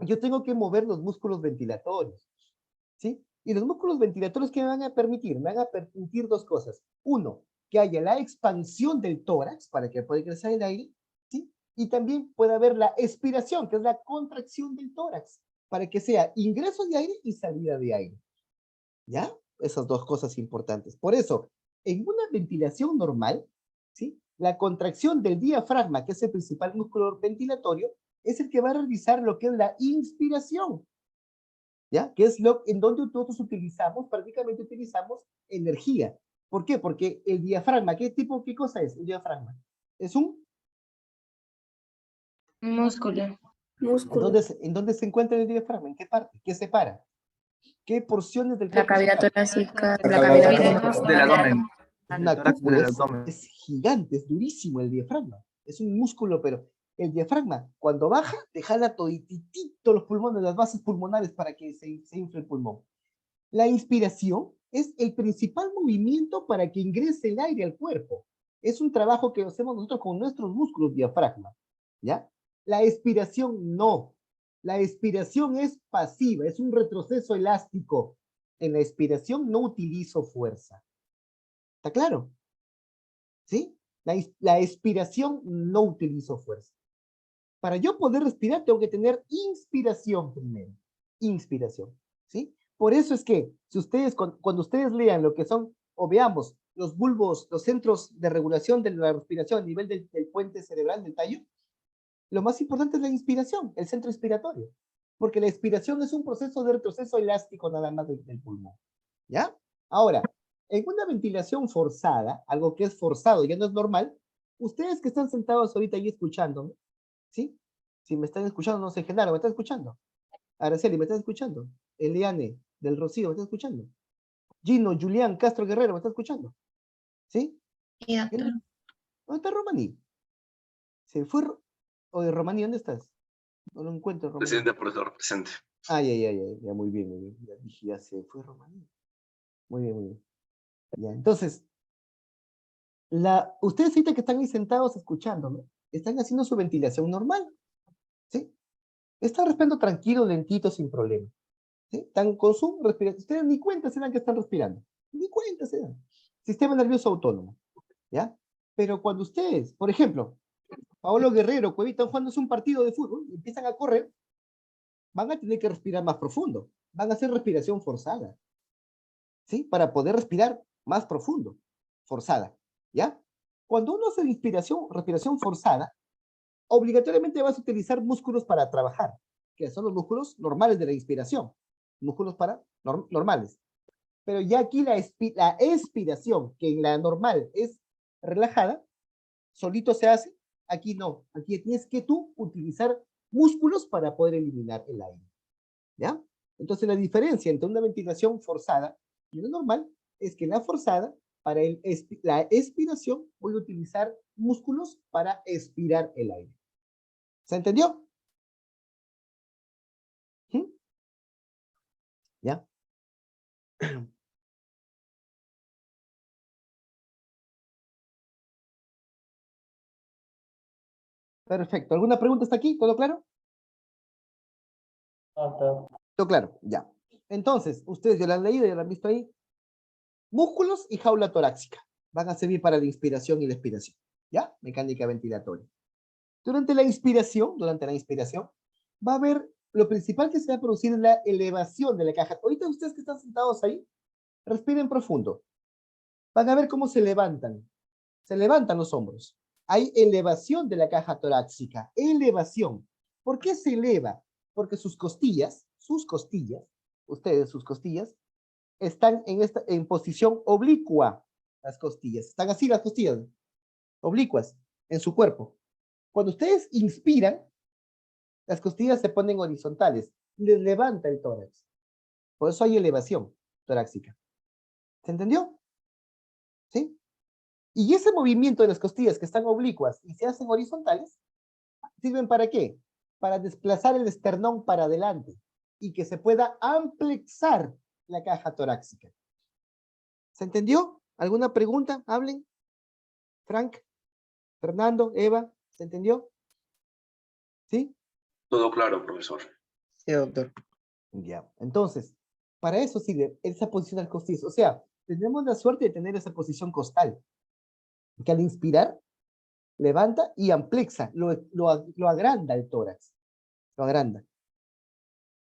yo tengo que mover los músculos ventilatorios, ¿sí? Y los músculos ventilatorios, ¿qué me van a permitir? Me van a permitir dos cosas. Uno, que haya la expansión del tórax para que pueda ingresar el aire, ¿sí? Y también puede haber la expiración, que es la contracción del tórax, para que sea ingreso de aire y salida de aire. ¿Ya? Esas dos cosas importantes. Por eso, en una ventilación normal, ¿sí? La contracción del diafragma, que es el principal músculo ventilatorio, es el que va a realizar lo que es la inspiración, ¿ya? Que es en donde nosotros prácticamente utilizamos energía. ¿Por qué? Porque el diafragma, ¿qué cosa es el diafragma? Es un... Músculo. Músculo. ¿En dónde se encuentra el diafragma? ¿En qué parte? ¿Qué separa? ¿Qué porciones del La cuerpo cavidad separa? torácica. La La cavidad cavidad Del abdomen. Una El tórax cúpula, del abdomen. es gigante, es durísimo el diafragma. Es un músculo, pero el diafragma, cuando baja, te jala todititito los pulmones, las bases pulmonares para que se infle el pulmón. La inspiración es el principal movimiento para que ingrese el aire al cuerpo. Es un trabajo que hacemos nosotros con nuestros músculos diafragma, ¿ya? La expiración no. La expiración es pasiva, es un retroceso elástico. En la expiración no utilizo fuerza. ¿Está claro? ¿Sí? La expiración no utilizo fuerza. Para yo poder respirar tengo que tener inspiración primero. Inspiración. ¿Sí? Por eso es que si ustedes, cuando ustedes lean lo que son, o veamos los bulbos, los centros de regulación de la respiración a nivel del puente cerebral, del tallo, lo más importante es la inspiración, el centro inspiratorio. Porque la expiración es un proceso de retroceso elástico nada más del pulmón. ¿Ya? Ahora, en una ventilación forzada, algo que es forzado, ya no es normal, ustedes que están sentados ahorita ahí escuchándome, ¿sí? Si me están escuchando, no sé, Genaro, ¿me están escuchando? Araceli, ¿me están escuchando? Eliane, del Rocío, ¿me están escuchando? Gino, Julián, Castro Guerrero, ¿me están escuchando? ¿Sí? ¿Dónde está Romaní? Se fue. Oye, Romaní, ¿dónde estás? No lo encuentro, Romaní. Presente, profesor, presente. Ya, muy bien, muy bien. Ya dije, ya se fue Romaní. Muy bien, muy bien. Ya, entonces, ustedes ahorita que están ahí sentados escuchándome, están haciendo su ventilación normal, ¿sí? Están respirando tranquilo, lentito, sin problema. ¿Sí? Están con su respiración. Ustedes ni cuenta se dan que están respirando. Ni cuenta se dan. Sistema nervioso autónomo, ¿ya? Pero cuando ustedes, por ejemplo, Paolo Guerrero, Cuevita, están jugando un partido de fútbol y empiezan a correr, van a tener que respirar más profundo. Van a hacer respiración forzada, ¿sí? Para poder respirar más profundo, forzada, ¿ya? Cuando uno hace respiración forzada, obligatoriamente vas a utilizar músculos para trabajar, que son los músculos normales de la inspiración, músculos normales. Pero ya aquí la expiración, que en la normal es relajada, solito se hace, aquí no, aquí tienes que tú utilizar músculos para poder eliminar el aire, ¿ya? Entonces la diferencia entre una ventilación forzada y una normal es que la forzada, para la expiración, voy a utilizar músculos para expirar el aire. ¿Se entendió? ¿Sí? ¿Ya? Perfecto. ¿Alguna pregunta hasta aquí? ¿Todo claro? Claro. Todo claro, ya. Entonces, ustedes ya lo han leído, ya lo han visto ahí. Músculos y jaula torácica van a servir para la inspiración y la expiración. ¿Ya? Mecánica ventilatoria. Durante la inspiración, va a haber, lo principal que se va a producir es la elevación de la caja. Ahorita ustedes que están sentados ahí, respiren profundo. Van a ver cómo se levantan los hombros. Hay elevación de la caja torácica, elevación. ¿Por qué se eleva? Porque sus costillas, están en posición oblicua. Las costillas, están así las costillas, oblicuas, en su cuerpo. Cuando ustedes inspiran, las costillas se ponen horizontales, les levanta el tórax. Por eso hay elevación torácica. ¿Se entendió? ¿Sí? Y ese movimiento de las costillas que están oblicuas y se hacen horizontales, ¿sirven para qué? Para desplazar el esternón para adelante y que se pueda amplexar la caja torácica. ¿Se entendió? ¿Alguna pregunta? Hablen. Frank, Fernando, Eva, ¿se entendió? ¿Sí? Todo claro, profesor. Sí, doctor. Ya. Entonces, para eso sirve esa posición al costillo. O sea, tenemos la suerte de tener esa posición costal, que al inspirar, levanta y amplexa, lo agranda el tórax, lo agranda.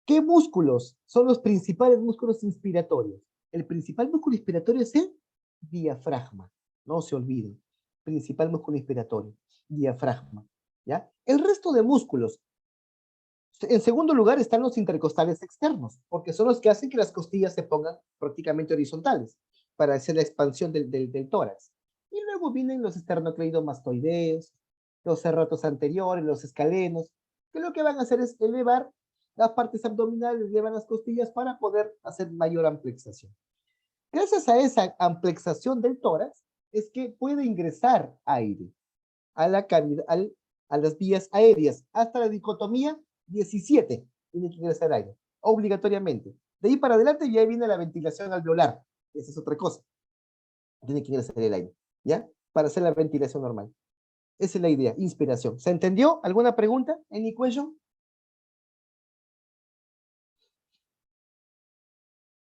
¿Qué músculos son los principales músculos inspiratorios? El principal músculo inspiratorio es el diafragma, no se olviden, principal músculo inspiratorio, diafragma, ¿ya? El resto de músculos, en segundo lugar están los intercostales externos, porque son los que hacen que las costillas se pongan prácticamente horizontales, para hacer la expansión del tórax. Y luego vienen los esternocleidomastoideos, los serratos anteriores, los escalenos, que lo que van a hacer es elevar las partes abdominales, elevan las costillas para poder hacer mayor amplexación. Gracias a esa amplexación del tórax, es que puede ingresar aire a la cavidad, a las vías aéreas, hasta la dicotomía 17, tiene que ingresar aire, obligatoriamente. De ahí para adelante ya viene la ventilación alveolar, esa es otra cosa. Tiene que ingresar el aire, ¿ya? Para hacer la ventilación normal. Esa es la idea, inspiración. ¿Se entendió? ¿Alguna pregunta? ¿Any question?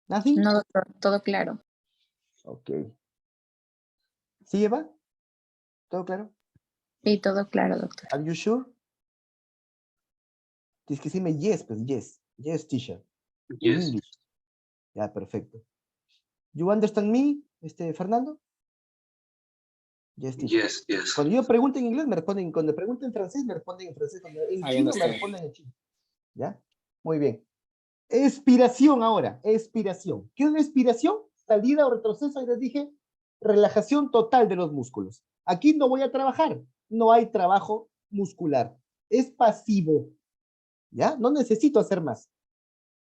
¿Nothing? No, doctor, todo claro. Ok. ¿Sí, Eva? ¿Todo claro? Sí, todo claro, doctor. Are you sure? Tienes que decirme yes, pues yes. Yes, teacher. En Yes. English. Ya, perfecto. You understand me, Fernando? Yes, teacher. Yes, yes. Cuando yo pregunto en inglés, me responden. Cuando pregunto en francés, me responden en francés. Cuando en I chino, me understand. responden en chino. ¿Ya? Muy bien. Expiración ahora. Expiración. ¿Qué es una expiración? Salida o retroceso. Ahí les dije, relajación total de los músculos. Aquí no voy a trabajar. No hay trabajo muscular. Es pasivo. ¿Ya? No necesito hacer más.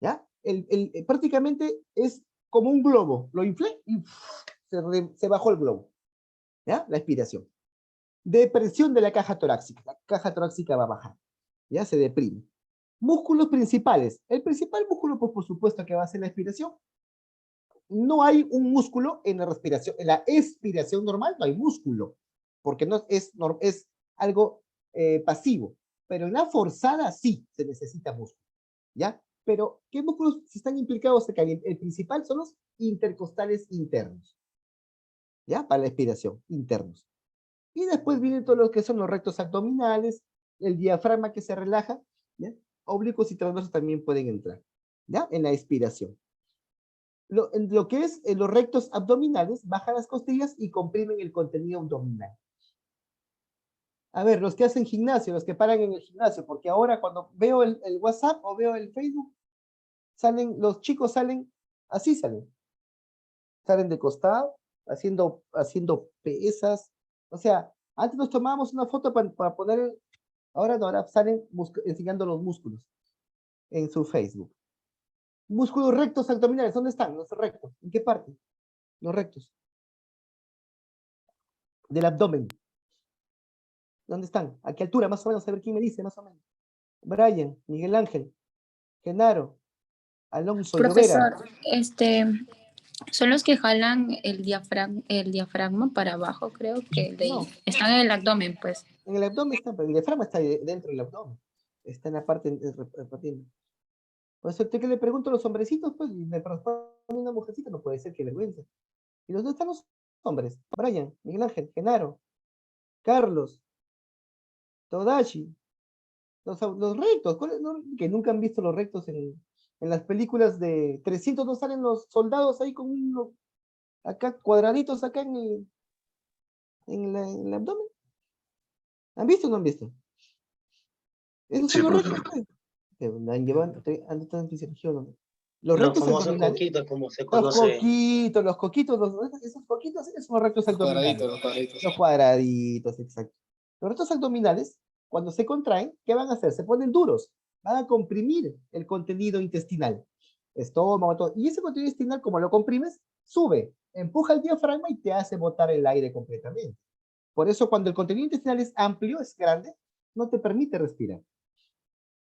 ¿Ya? Prácticamente es como un globo. Lo inflé y se bajó el globo. ¿Ya? La expiración. Depresión de la caja torácica. La caja torácica va a bajar. Ya se deprime. Músculos principales. El principal músculo, pues por supuesto que va a ser la expiración. No hay un músculo en la respiración. En la expiración normal no hay músculo, porque no es, es algo pasivo. Pero en la forzada sí se necesita músculo, ¿ya? Pero, ¿qué músculos están implicados acá? El principal son los intercostales internos, ¿ya? Para la expiración, internos. Y después vienen todos los que son los rectos abdominales, el diafragma que se relaja, ¿ya? Oblicuos y transversos también pueden entrar, ¿ya? En la expiración. En lo que es en los rectos abdominales, bajan las costillas y comprimen el contenido abdominal. A ver, los que hacen gimnasio, los que paran en el gimnasio, porque ahora cuando veo el WhatsApp o veo el Facebook, los chicos salen, así salen de costado, haciendo pesas. O sea, antes nos tomábamos una foto para poner, ahora no, ahora salen enseñando los músculos en su Facebook. Músculos rectos abdominales, ¿dónde están los rectos? ¿En qué parte? Los rectos. Del abdomen. ¿Dónde están? ¿A qué altura? Más o menos, a ver quién me dice, más o menos. Brian, Miguel Ángel, Genaro, Alonso, Llovera. Profesor, son los que jalan el diafragma para abajo, creo que No, están en el abdomen, pues. en el abdomen está, pero el diafragma está dentro del abdomen. Está en la parte repartiendo. Por eso que le pregunto a los hombrecitos, pues, y me responde una mujercita, no puede ser, que vergüenza. ¿Y dónde están los hombres? Brian, Miguel Ángel, Genaro, Carlos, Todashi, los rectos, que nunca han visto los rectos en las películas de 300, no salen los soldados ahí con unos, acá cuadraditos acá en el abdomen. ¿Han visto o no han visto? Esos son Sí, los profesor. rectos, pues. Han llevado, han estado en fisiología, ¿no? Los Los rectos famosos abdominales. coquitos, como se Los conoce. coquitos, esos coquitos, esos son los rectos abdominales. Los cuadraditos. Los cuadraditos, exacto. Los rectos abdominales, cuando se contraen, ¿qué van a hacer? Se ponen duros, van a comprimir el contenido intestinal, estómago, todo. Y ese contenido intestinal, como lo comprimes, sube, empuja el diafragma y te hace botar el aire completamente. Por eso, cuando el contenido intestinal es amplio, es grande, no te permite respirar.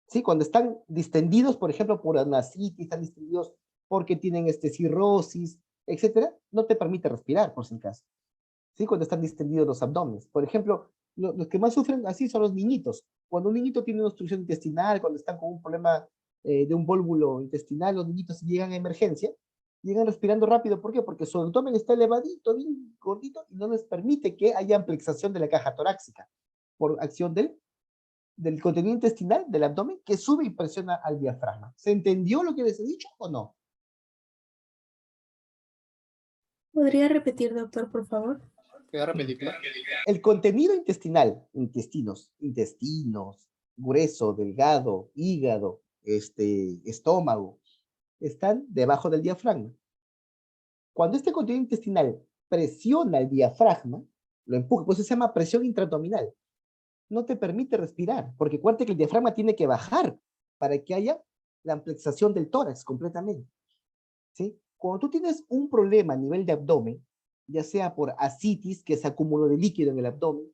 ¿Sí? Cuando están distendidos, por ejemplo, por anacitis, están distendidos porque tienen cirrosis, etcétera, no te permite respirar, por si acaso. ¿Sí? Cuando están distendidos los abdómenes. Por ejemplo, los que más sufren así son los niñitos. Cuando un niñito tiene una obstrucción intestinal, cuando están con un problema de un vólvulo intestinal, los niñitos llegan a emergencia, llegan respirando rápido. ¿Por qué? Porque su abdomen está elevadito, bien gordito, y no les permite que haya amplexación de la caja torácica por acción del contenido intestinal del abdomen que sube y presiona al diafragma. ¿Se entendió lo que les he dicho o no? ¿Podría repetir, doctor, por favor? ¿Puedo repetirlo? El contenido intestinal, intestinos, grueso, delgado, hígado, estómago, están debajo del diafragma. Cuando este contenido intestinal presiona el diafragma, lo empuja, pues se llama presión intraabdominal. No te permite respirar, porque acuérdate que el diafragma tiene que bajar para que haya la amplexación del tórax completamente. ¿Sí? Cuando tú tienes un problema a nivel de abdomen, ya sea por ascitis, que es acúmulo de líquido en el abdomen,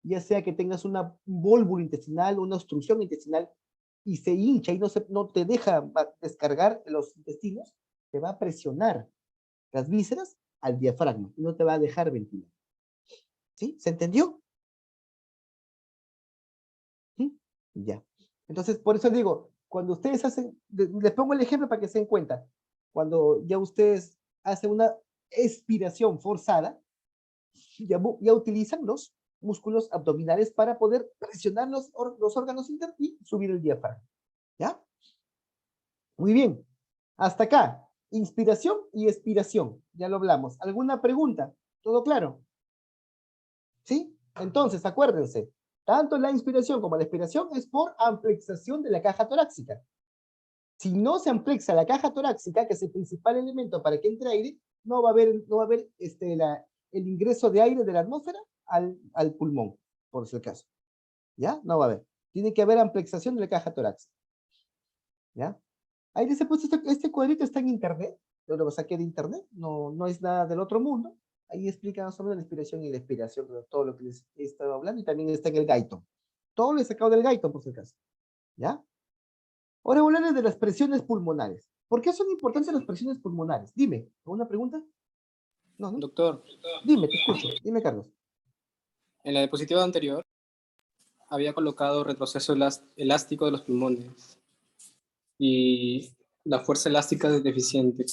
ya sea que tengas un vólvulo intestinal, una obstrucción intestinal, y se hincha y no te deja descargar los intestinos, te va a presionar las vísceras al diafragma y no te va a dejar ventilar. ¿Sí? ¿Se entendió? ¿Sí? Ya. Entonces, por eso digo, cuando ustedes hacen, les pongo el ejemplo para que se den cuenta, cuando ya ustedes hacen una expiración forzada, ya utilizan los músculos abdominales para poder presionar los órganos internos y subir el diafragma. ¿Ya? Muy bien. Hasta acá. Inspiración y expiración. Ya lo hablamos. ¿Alguna pregunta? ¿Todo claro? ¿Sí? Entonces, acuérdense, tanto la inspiración como la expiración es por amplexación de la caja torácica. Si no se amplexa la caja torácica, que es el principal elemento para que entre aire, no va a haber el ingreso de aire de la atmósfera al pulmón, por si acaso. ¿Ya? No va a haber. Tiene que haber amplexación de la caja torácica. ¿Ya? Ahí les he puesto este cuadrito, está en internet. Yo lo saqué de internet, no es nada del otro mundo. Ahí explica más o menos la inspiración y la expiración, todo lo que les he estado hablando, y también está en el Guyton. Todo lo he sacado del Guyton, por si acaso. ¿Ya? Ahora voy a hablar de las presiones pulmonares. ¿Por qué son importantes las presiones pulmonares? Dime, ¿alguna pregunta? No, ¿no? Doctor, Dime, te escucho. Dime, Carlos. en la diapositiva anterior había colocado retroceso elástico de los pulmones y la fuerza elástica es deficiente.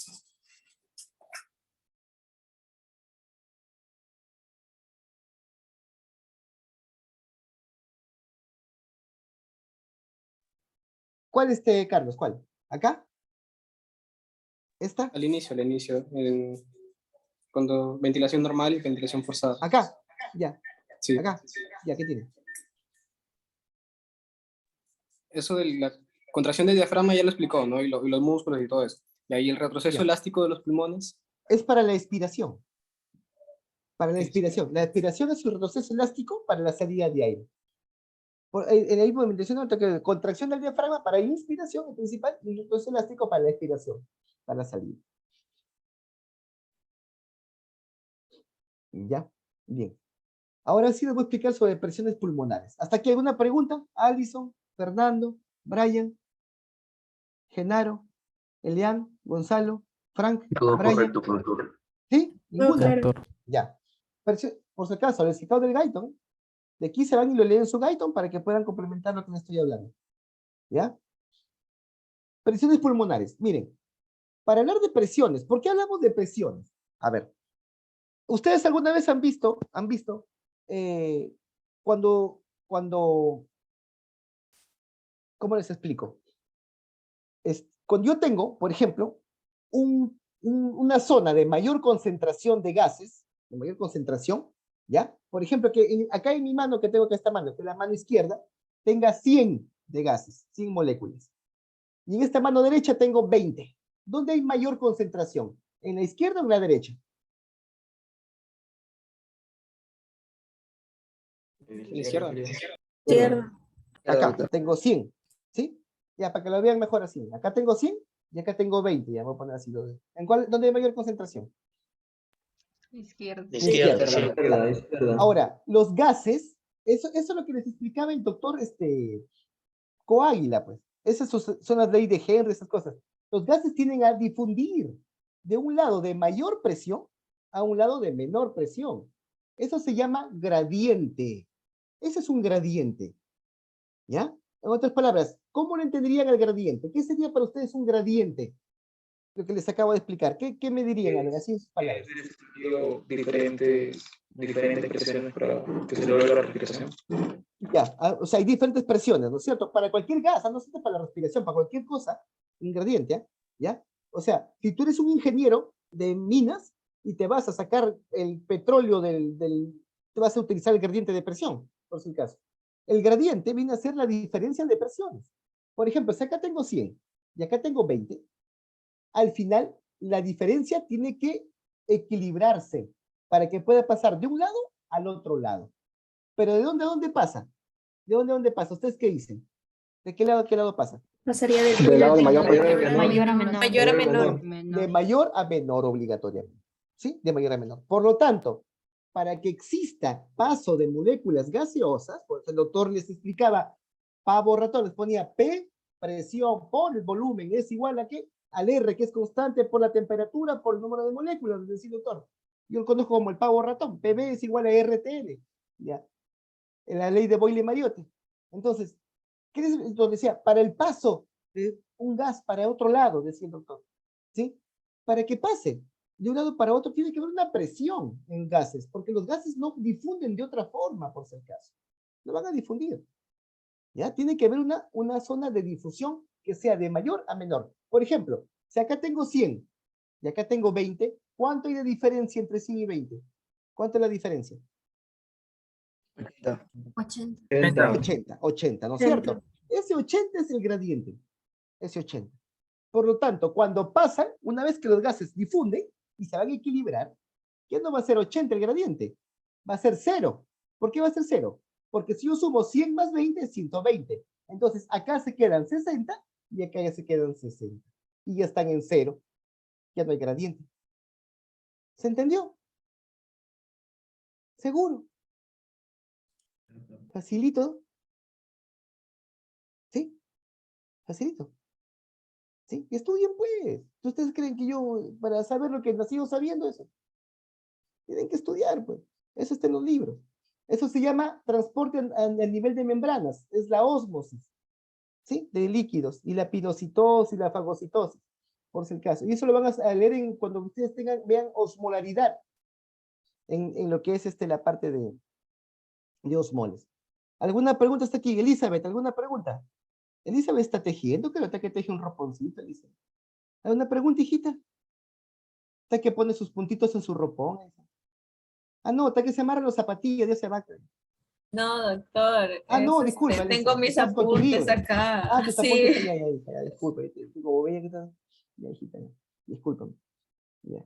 ¿Cuál Carlos? ¿Cuál? ¿Acá? ¿Esta? Al inicio, cuando ventilación normal y ventilación forzada. ¿Acá? Ya. Sí. ¿Acá? Ya, ¿qué tiene? Eso de la contracción del diafragma ya lo explicó, ¿no? Y los músculos y todo eso. Y ahí el retroceso Ya. elástico de los pulmones. Es para la expiración. Para la Sí. expiración. La expiración es un retroceso elástico para la salida de aire. En la movimentación, contracción del diafragma para inspiración, el principal, y retroceso elástico para la expiración, para la salida. ¿Ya? Bien. Ahora sí les voy a explicar sobre presiones pulmonares. ¿Hasta aquí alguna pregunta? Alison, Fernando, Brian, Genaro, Elian, Gonzalo, Frank, Todo Brian. correcto, profesor. ¿Sí? ¿Ninguna? claro. Ya. Por si acaso, el citado del Guyton, de aquí se van y lo leen en su Guyton para que puedan complementar lo que les estoy hablando. ¿Ya? Presiones pulmonares. Miren, para hablar de presiones, ¿por qué hablamos de presiones? A ver, ¿ustedes alguna vez han visto cuando, ¿cómo les explico? Cuando yo tengo, por ejemplo, una zona de mayor concentración de gases, de mayor concentración, ¿ya? Por ejemplo, que acá en mi mano, que tengo que esta mano, que es la mano izquierda, tenga 100 de gases, 100 moléculas. Y en esta mano derecha tengo 20. ¿Dónde hay mayor concentración? ¿En la izquierda o en la derecha? En la izquierda. Izquierda. Acá tengo 100, ¿sí? Ya, para que lo vean mejor así. Acá tengo 100 y acá tengo 20. Ya voy a poner así. ¿Dónde hay mayor concentración? Izquierda. Izquierda, sí. Ahora, los gases, eso es lo que les explicaba el doctor Coáguila, pues. Esas son las leyes de Henry, esas cosas. Los gases tienden a difundir de un lado de mayor presión a un lado de menor presión. Eso se llama gradiente. Ese es un gradiente. ¿Ya? En otras palabras, ¿cómo lo entenderían el gradiente? ¿Qué sería para ustedes un gradiente? Lo que les acabo de explicar. ¿Qué me dirían? A ver, así en sus palabras. Diferentes presiones para que se logre la respiración. Ya, o sea, hay diferentes presiones, ¿no es cierto? Para cualquier gas, no solo para la respiración, para cualquier cosa, ingrediente, ¿ya? O sea, si tú eres un ingeniero de minas y te vas a sacar el petróleo te vas a utilizar el gradiente de presión, por si acaso. El gradiente viene a ser la diferencia de presiones. Por ejemplo, si acá tengo 100 y acá tengo 20, al final la diferencia tiene que equilibrarse para que pueda pasar de un lado al otro lado. Pero ¿de dónde a dónde pasa? ¿De dónde a dónde pasa? ¿Ustedes qué dicen? ¿De qué lado a qué lado pasa? Pasaría del Del lado de mayor Mayor a menor. mayor a menor. De mayor a menor obligatoriamente. ¿Sí? De mayor a menor. Por lo tanto, para que exista paso de moléculas gaseosas, por eso el doctor les explicaba, pavo ratón, les ponía P, presión por el volumen, es igual a qué? Al R, que es constante por la temperatura, por el número de moléculas, es decir, doctor. Yo lo conozco como el pavo ratón. PB es igual a RTN. ¿Ya? En la ley de Boyle-Mariotte. Entonces, ¿qué decía? Para el paso de un gas para otro lado, decía el doctor. ¿Sí? Para que pase de un lado para otro tiene que haber una presión en gases, porque los gases no difunden de otra forma, por si acaso. No van a difundir. ¿Ya? Tiene que haber una zona de difusión que sea de mayor a menor. Por ejemplo, si acá tengo 100 y acá tengo 20, ¿cuánto hay de diferencia entre 100 y 20? ¿Cuánto es la diferencia? 80, ¿no es cierto? Ese 80 es el gradiente. Ese 80. Por lo tanto, cuando pasan, una vez que los gases difunden y se van a equilibrar, ya no va a ser 80 el gradiente, va a ser 0. ¿Por qué va a ser 0? Porque si yo sumo 100 más 20 es 120. Entonces, acá se quedan 60 y acá ya se quedan 60. Y ya están en 0. Ya no hay gradiente. ¿Se entendió? ¿Seguro? Facilito. ¿Sí? Facilito. ¿Sí? Estudien pues. ¿Ustedes creen que yo, para saber lo que nací sabiendo eso? Tienen que estudiar, pues. Eso está en los libros. Eso se llama transporte a nivel de membranas. Es la ósmosis, ¿sí? De líquidos. Y la pilocitosis, la fagocitosis, por si el caso. Y eso lo van a leer cuando ustedes vean osmolaridad en lo que es la parte de osmoles. ¿Alguna pregunta hasta aquí? Elizabeth, ¿alguna pregunta? Elizabeth está tejiendo, creo que teje un roponcito, Elizabeth. ¿Alguna pregunta, hijita? Está que pone sus puntitos en su ropón. Ah, no, está que se amarra los zapatillos, ya se va. No, doctor. Ah, no, disculpa. Tengo mis estás con tu apuntes libro. acá. Ah, tus Sí. apuntes allá, ya, disculpa. Como veía que está, ya, hijita, ya. Discúlpame. Ya.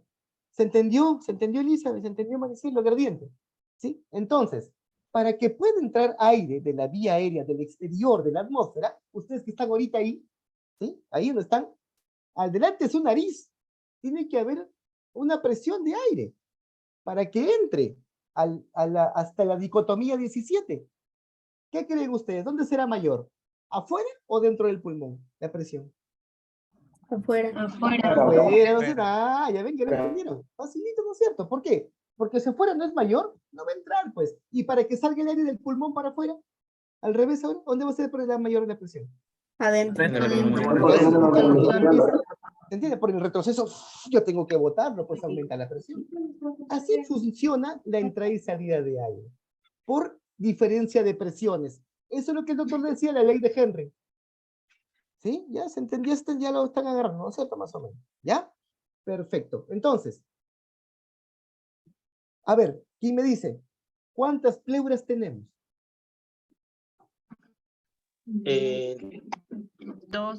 ¿Se entendió? ¿Se entendió, Elizabeth? ¿Se entendió, Maricel, gradiente? ¿Sí? Entonces, para que pueda entrar aire de la vía aérea del exterior de la atmósfera, ustedes que están ahorita ahí, ¿sí? Ahí donde están, adelante de su nariz, tiene que haber una presión de aire para que entre hasta la dicotomía 17. ¿Qué creen ustedes? ¿Dónde será mayor? ¿Afuera o dentro del pulmón? La presión. Afuera. Afuera, no sé nada, ya ven que lo entendieron. Facilito, ¿no es cierto? ¿Por qué? Porque si afuera no es mayor, no va a entrar, pues. Y para que salga el aire del pulmón para afuera, al revés ahora, ¿dónde va a ser la mayor la presión? Adentro. ¿Se entiende? Por el retroceso, yo tengo que botarlo, pues aumenta la presión. Así funciona la entrada y salida de aire. Por diferencia de presiones. Eso es lo que el doctor decía, la ley de Henry. ¿Sí? ¿Ya se entendió? Ya lo están agarrando, ¿no es cierto? Más o menos. ¿Ya? Perfecto. Entonces, a ver, ¿quién me dice? ¿Cuántas pleuras tenemos? Dos.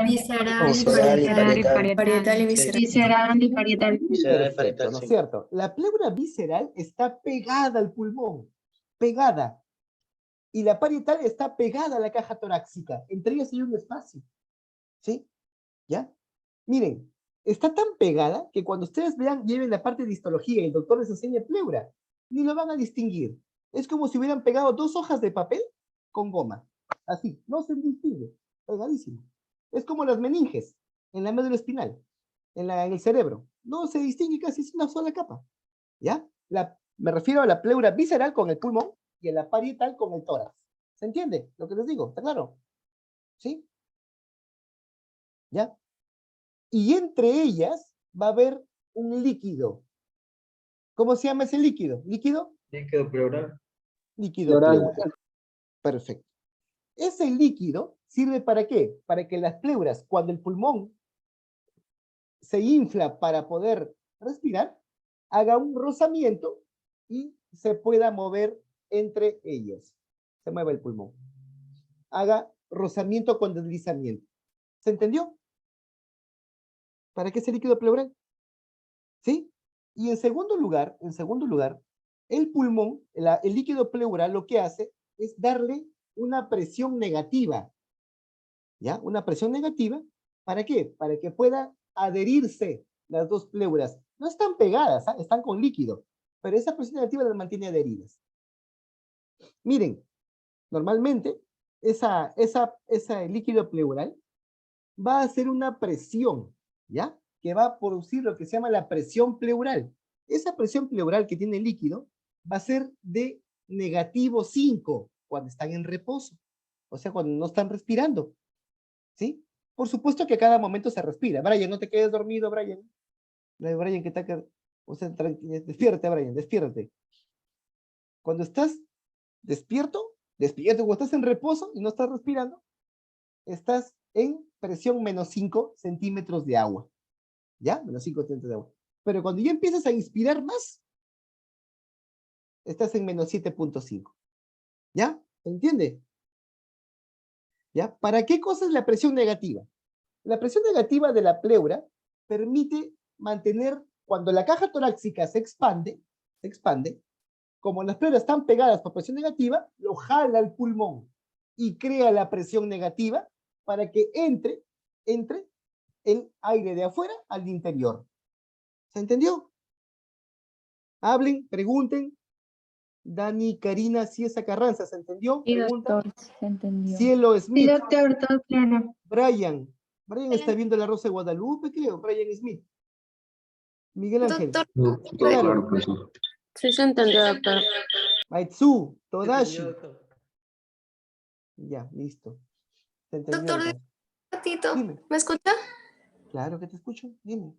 Visceral y parietal. Visceral y parietal. Perfecto, ¿no es cierto? La pleura visceral está pegada al pulmón, pegada. Y la parietal está pegada a la caja torácica. Entre ellas hay un espacio. ¿Sí? ¿Ya? Miren, está tan pegada que cuando ustedes lleven la parte de histología y el doctor les enseñe pleura, ni lo van a distinguir. Es como si hubieran pegado 2 hojas de papel con goma. Así, no se distingue. Pegadísimo. Es como las meninges en la médula espinal, en el cerebro. No se distingue casi, es una sola capa. ¿Ya? Me refiero a la pleura visceral con el pulmón y a la parietal con el tórax. ¿Se entiende lo que les digo? ¿Está claro? ¿Sí? ¿Ya? Y entre ellas va a haber un líquido. ¿Cómo se llama ese líquido? ¿Líquido? Líquido pleural. Líquido pleural. Perfecto. Ese líquido sirve ¿para qué? Para que las pleuras, cuando el pulmón se infla para poder respirar, haga un rozamiento y se pueda mover entre ellas. Se mueve el pulmón. Haga rozamiento con deslizamiento. ¿Se entendió? ¿Para qué ese líquido pleural? ¿Sí? Y en segundo lugar, el pulmón, el líquido pleural lo que hace es darle una presión negativa. ¿Ya? Una presión negativa. ¿Para qué? Para que pueda adherirse las dos pleuras. No están pegadas, ¿eh? Están con líquido, pero esa presión negativa las mantiene adheridas. Miren, normalmente ese líquido pleural va a hacer una presión, ¿ya? Que va a producir lo que se llama la presión pleural. Esa presión pleural que tiene el líquido va a ser de -5 cuando están en reposo, o sea, cuando no están respirando, ¿sí? Por supuesto que a cada momento se respira. Brian, no te quedes dormido, Brian. Brian, que está acá. O sea, despiértate, Brian, despiértate. Cuando estás despierto, cuando estás en reposo y no estás respirando, estás en presión -5 centímetros de agua. ¿Ya? -5 centímetros de agua. Pero cuando ya empiezas a inspirar más, estás en -7.5. ¿Ya? ¿Se entiende? ¿Ya? ¿Para qué cosa es la presión negativa? La presión negativa de la pleura permite mantener, cuando la caja torácica se expande, como las pleuras están pegadas por presión negativa, lo jala el pulmón y crea la presión negativa para que entre el aire de afuera al interior. ¿Se entendió? Hablen, pregunten. Dani, Karina, Ciesa Carranza, ¿se entendió? Sí, Pregunta. doctor, se entendió. Cielo Sí, Smith. doctor, todo claro. Brian. Brian está viendo La Rosa de Guadalupe, creo. Brian Smith. Miguel Ángel. Doctor, No, todo Claro. claro, profesor. sí se entendió, doctor. Maitsu, Todashi. Ya, listo. ¿Se entendió? Doctor, entonces? Tito, Dime. ¿me escucha? Claro que te escucho. Dime.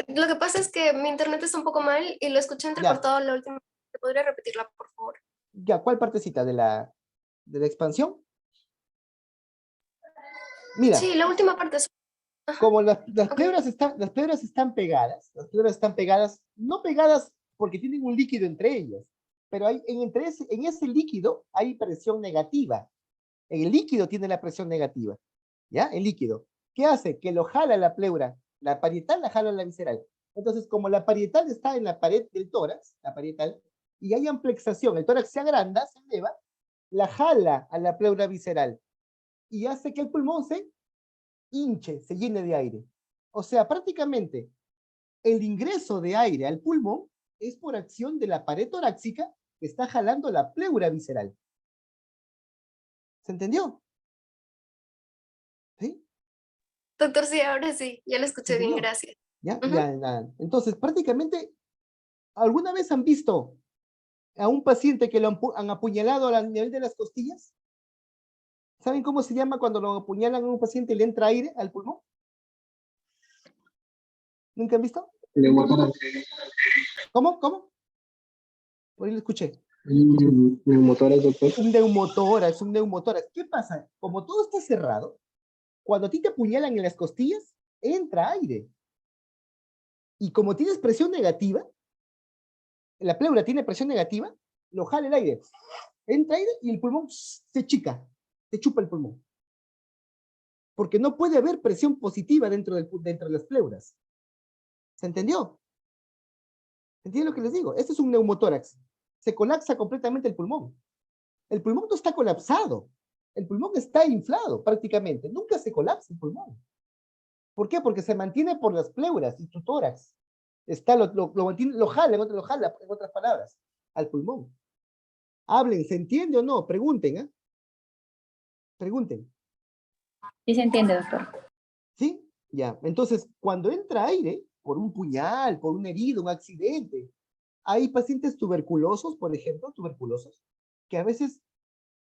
Lo que pasa es que mi internet está un poco mal y lo escuché entrecortado la última. ¿Podría repetirla, por favor? Ya, ¿cuál partecita de la expansión? Mira, Sí, la última parte. como las Ok. pleuras están pegadas, las pleuras están pegadas, no pegadas porque tienen un líquido entre ellas, pero en ese líquido hay presión negativa. El líquido tiene la presión negativa, ¿ya? El líquido. ¿Qué hace? Que lo jala la pleura, la parietal la jala la visceral. Entonces, como la parietal está en la pared del tórax, la parietal, y hay amplexación, el tórax se agranda, se eleva, la jala a la pleura visceral y hace que el pulmón se hinche, se llene de aire. O sea, prácticamente el ingreso de aire al pulmón es por acción de la pared torácica que está jalando la pleura visceral. ¿Se entendió? ¿Sí? Doctor, sí, ahora sí, ya lo escuché bien, gracias. ¿Ya? Ya, nada. Entonces, prácticamente, ¿alguna vez han visto a un paciente que lo han apuñalado al nivel de las costillas? ¿Saben cómo se llama cuando lo apuñalan a un paciente y le entra aire al pulmón? ¿Nunca han visto? ¿Cómo? Por ahí lo escuché. Neumotórax, doctor. Un neumotórax. ¿Qué pasa? Como todo está cerrado, cuando a ti te apuñalan en las costillas, entra aire. Y como tienes presión negativa, la pleura tiene presión negativa, lo jala el aire. Entra aire y el pulmón se chica, se chupa el pulmón. Porque no puede haber presión positiva dentro de las pleuras. ¿Se entendió? ¿Entienden lo que les digo? Este es un neumotórax. Se colapsa completamente el pulmón. El pulmón no está colapsado. El pulmón está inflado prácticamente. Nunca se colapsa el pulmón. ¿Por qué? Porque se mantiene por las pleuras y tu tórax. Lo jala, en otras palabras, al pulmón. Hablen, ¿se entiende o no? Pregunten, ¿eh? Pregunten. Sí se entiende, doctor. ¿Sí? Ya. Entonces, cuando entra aire, por un puñal, por una herida, un accidente, hay pacientes tuberculosos, por ejemplo, que a veces